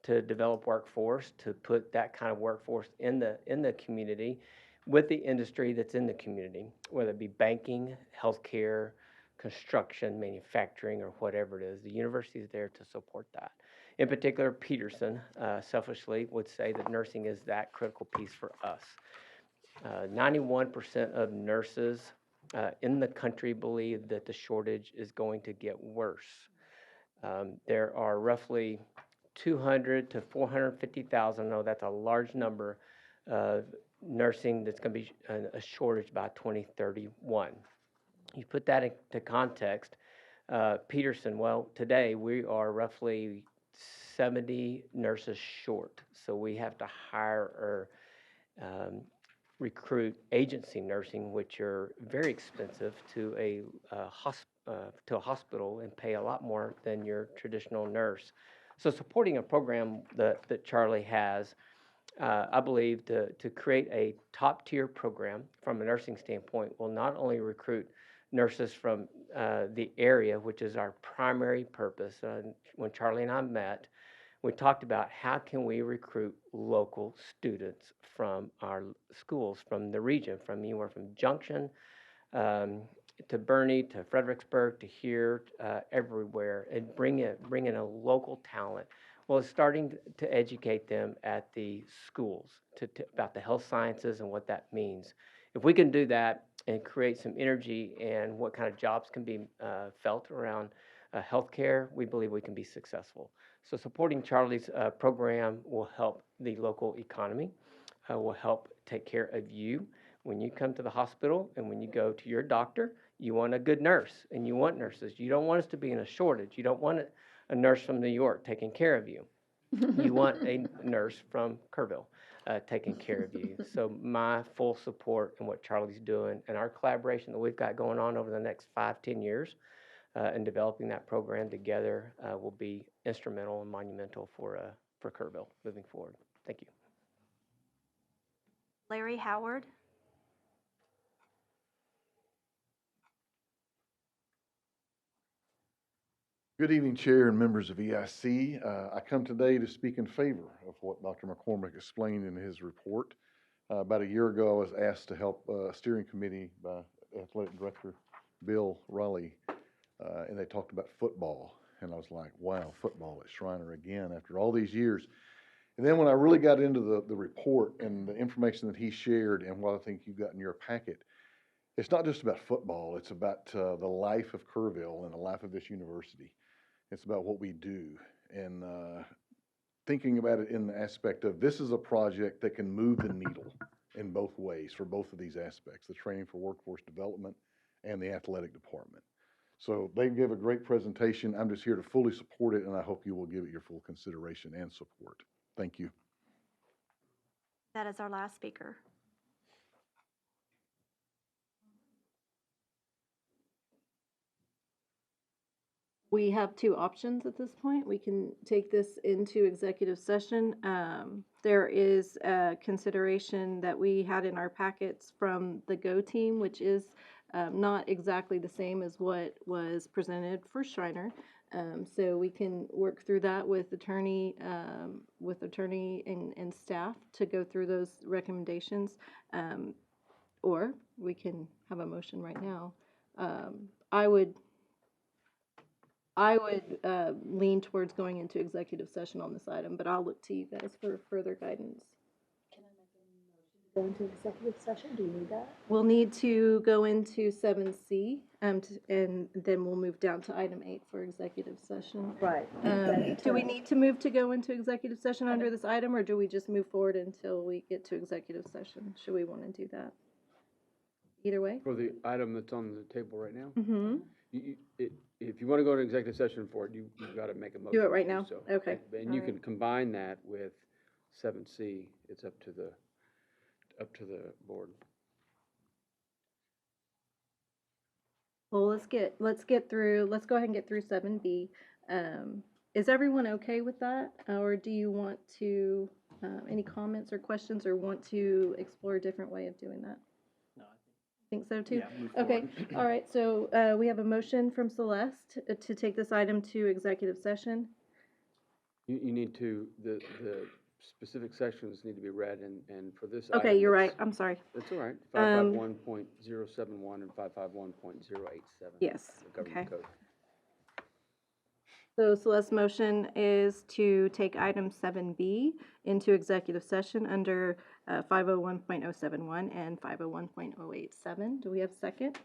to develop workforce, to put that kind of workforce in the community with the industry that's in the community, whether it be banking, healthcare, construction, manufacturing, or whatever it is. The university is there to support that. In particular, Peterson selfishly would say that nursing is that critical piece for us. 91% of nurses in the country believe that the shortage is going to get worse. There are roughly 200 to 450,000, I know that's a large number, of nursing that's going to be a shortage by 2031. You put that into context, Peterson, well, today we are roughly 70 nurses short. So we have to hire or recruit agency nursing, which are very expensive to a hospital and pay a lot more than your traditional nurse. So supporting a program that Charlie has, I believe to create a top-tier program from a nursing standpoint will not only recruit nurses from the area, which is our primary purpose. When Charlie and I met, we talked about how can we recruit local students from our schools, from the region, from anywhere from Junction to Bernie to Fredericksburg to here, everywhere, and bring in a local talent. Well, it's starting to educate them at the schools about the health sciences and what that means. If we can do that and create some energy and what kind of jobs can be felt around healthcare, we believe we can be successful. So supporting Charlie's program will help the local economy, will help take care of you. When you come to the hospital and when you go to your doctor, you want a good nurse and you want nurses. You don't want us to be in a shortage. You don't want a nurse from New York taking care of you. You want a nurse from Kerrville taking care of you. So my full support in what Charlie's doing and our collaboration that we've got going on over the next 5-10 years in developing that program together will be instrumental and monumental for Kerrville moving forward. Thank you. Larry Howard. Good evening, Chair and members of EIC. I come today to speak in favor of what Dr. McCormick explained in his report. About a year ago, I was asked to help a steering committee by Athletic Director Bill Raleigh, and they talked about football. And I was like, wow, football at Schreiner again after all these years. And then when I really got into the report and the information that he shared and what I think you got in your packet, it's not just about football. It's about the life of Kerrville and the life of this university. It's about what we do, and thinking about it in the aspect of this is a project that can move the needle in both ways for both of these aspects, the training for workforce development and the athletic department. So they gave a great presentation. I'm just here to fully support it, and I hope you will give it your full consideration and support. Thank you. That is our last speaker. We have two options at this point. We can take this into executive session. There is a consideration that we had in our packets from the GO team, which is not exactly the same as what was presented for Schreiner. So we can work through that with attorney and staff to go through those recommendations, or we can have a motion right now. I would lean towards going into executive session on this item, but I'll look to you guys for further guidance. Can I make a motion to go into executive session? Do you need that? We'll need to go into 7C, and then we'll move down to item 8 for executive session. Right. Do we need to move to go into executive session under this item, or do we just move forward until we get to executive session? Should we want to do that? Either way? For the item that's on the table right now? Mm-hmm. If you want to go to executive session for it, you've got to make a motion. Do it right to now? so. Okay. And you can combine that with 7C. It's up to the board. Well, let's go ahead and get through 7B. Is everyone okay with that? Or do you want to, any comments or questions, or want to explore a different way of doing that? No, Think so too? Yeah, move Okay, forward. all right, so we have a motion from Celeste to take this item to executive session. You need to, the specific sections need to be read, and for this Okay, item, you're right. it's- I'm sorry. That's all right. Um, 551.071 and 551.087. Yes, of the Government Code. So Celeste's motion is to take item 7B into executive session under 501.071 and 501.087. Do we have a second?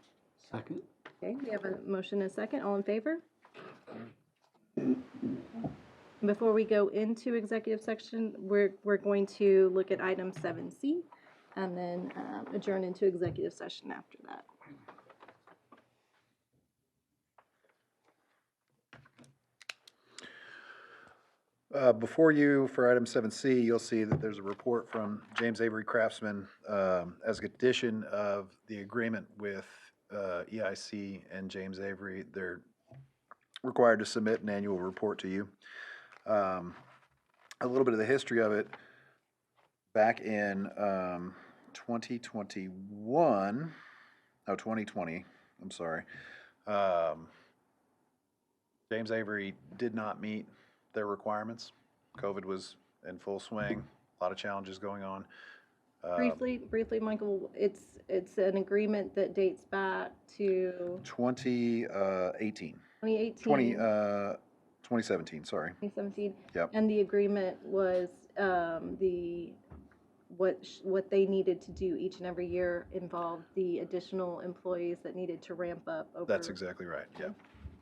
Second. Okay, we have a motion and a second. All in favor? Before we go into executive section, we're going to look at item 7C and then adjourn into executive session after that. Before you, for item 7C, you'll see that there's a report from James Avery Craftsman as a condition of the agreement with EIC and James Avery. They're required to submit an annual report to you. A little bit of the history of it, back in 2020, I'm sorry. James Avery did not meet their requirements. COVID was in full swing, a lot of challenges going on. Briefly, Michael, it's an agreement that dates back to 2018. 2018. 2017, sorry. 2017. Yep. And the agreement was what they needed to do each and every year involved the additional employees that needed to ramp up over. That's exactly right, yep.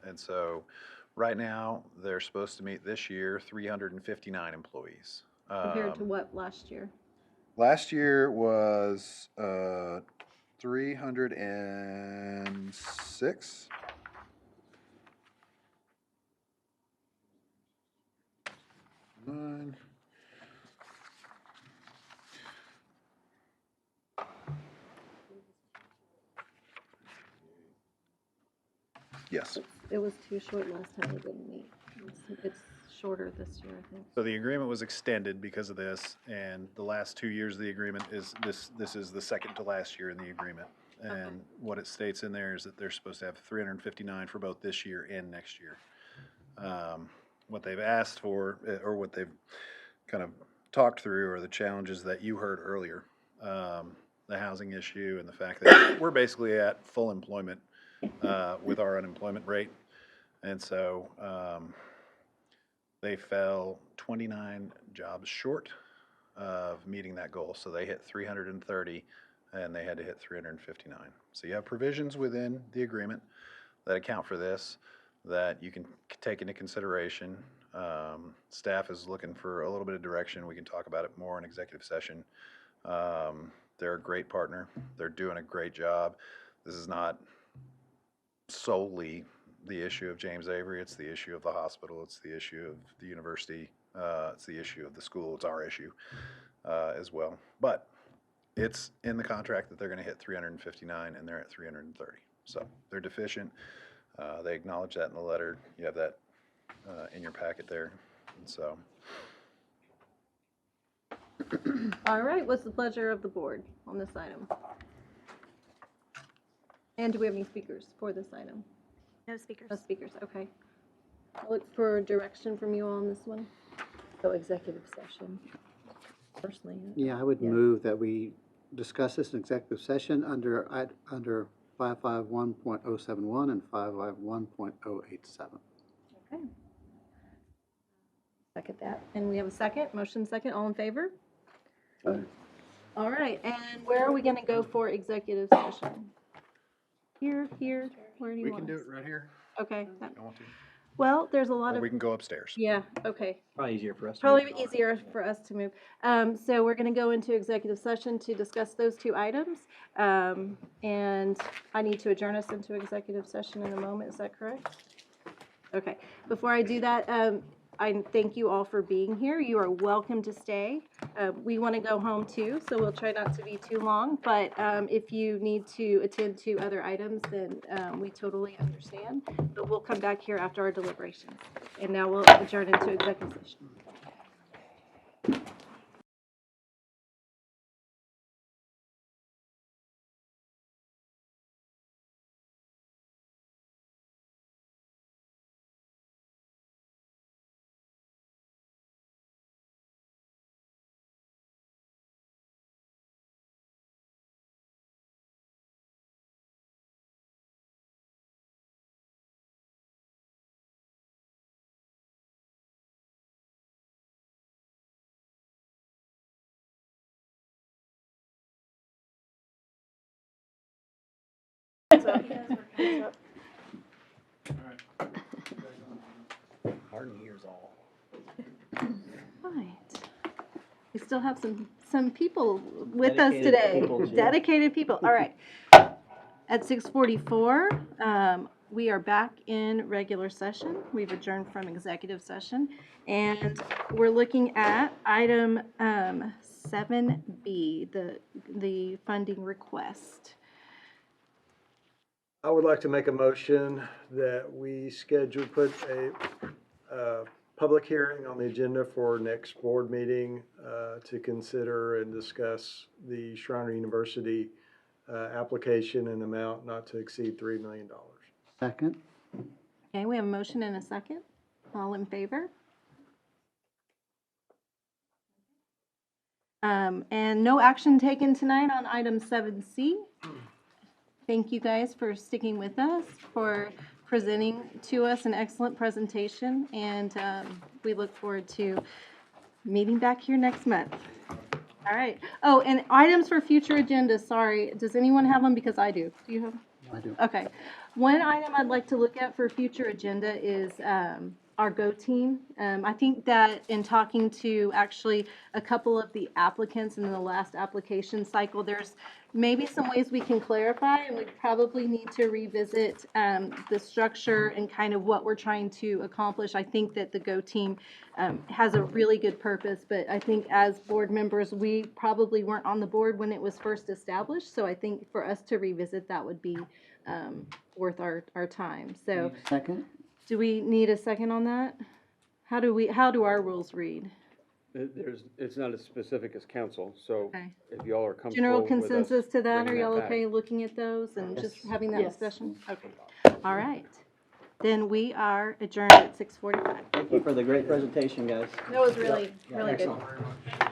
And so, right now, they're supposed to meet this year 359 employees. Compared to what last year? Last year was 306. Nine. Yes. It was too short last time, it didn't meet. It's shorter this year, I think. So the agreement was extended because of this, and the last 2 years of the agreement is, this is the second to last year in the agreement. And what it states in there is that they're supposed to have 359 for both this year and next year. What they've asked for, or what they've kind of talked through, are the challenges that you heard earlier. The housing issue and the fact that we're basically at full employment with our unemployment rate. And so they fell 29 jobs short of meeting that goal. So they hit 330 and they had to hit 359. So you have provisions within the agreement that account for this that you can take into consideration. Staff is looking for a little bit of direction. We can talk about it more in executive session. They're a great partner. They're doing a great job. This is not solely the issue of James Avery. It's the issue of the hospital. It's the issue of the university. It's the issue of the school. It's our issue as well. But it's in the contract that they're going to hit 359 and they're at 330. So they're deficient. They acknowledge that in the letter. You have that in your packet there. And so. All right, what's the pleasure of the board on this item? And do we have any speakers for this item? No speakers. No speakers, okay. I'll look for direction from you on this one. So executive session, personally. Yeah, I would move that we discuss this in executive session under 551.071 and 551.087. Okay. Second that. And we have a second, motion second, all in favor? All right, and where are we gonna go for executive session? Here, where do you We want can do us? it right here. Okay. if you want to. Well, there's a lot Or of. we can go upstairs. Yeah, okay. Probably easier for us. Probably easier for us to move. So we're going to go into executive session to discuss those two items. And I need to adjourn us into executive session in a moment. Is that correct? Okay. Before I do that, I thank you all for being here. You are welcome to stay. We want to go home too, so we'll try not to be too long. But if you need to attend to other items, then we totally understand. But we'll come back here after our deliberations. And now we'll adjourn into executive session. Hardin hears all. Right. We still have some people with us Dedicated today. people, yeah. Dedicated people. All right. At 6:44, we are back in regular session. We've adjourned from executive session, and we're looking at item 7B, the funding request. I would like to make a motion that we put a public hearing on the agenda for next board meeting to consider and discuss the Shriner University application and amount not to exceed $3 million. Second. Okay, we have a motion and a second. All in favor? And no action taken tonight on item 7C. Thank you guys for sticking with us, for presenting to us an excellent presentation, and we look forward to meeting back here next month. All right. Oh, and items for future agenda, sorry. Does anyone have them? Because I do. Do you have? I do. Okay. One item I'd like to look at for future agenda is our Go team. I think that in talking to actually a couple of the applicants in the last application cycle, there's maybe some ways we can clarify, and we probably need to revisit the structure and kind of what we're trying to accomplish. I think that the Go team has a really good purpose, but I think as board members, we probably weren't on the board when it was first established. So I think for us to revisit that would be worth our time. So Second. do we need a second on that? How do our rules read? It's not as specific as council, so Okay. if y'all are comfortable General with us consensus to that? Are bringing y'all back. okay looking at those and just having that Yes. discussion? Okay. All right. Then we are adjourned at 6:45. Thank you for the great presentation, guys. That was really, really good. Excellent.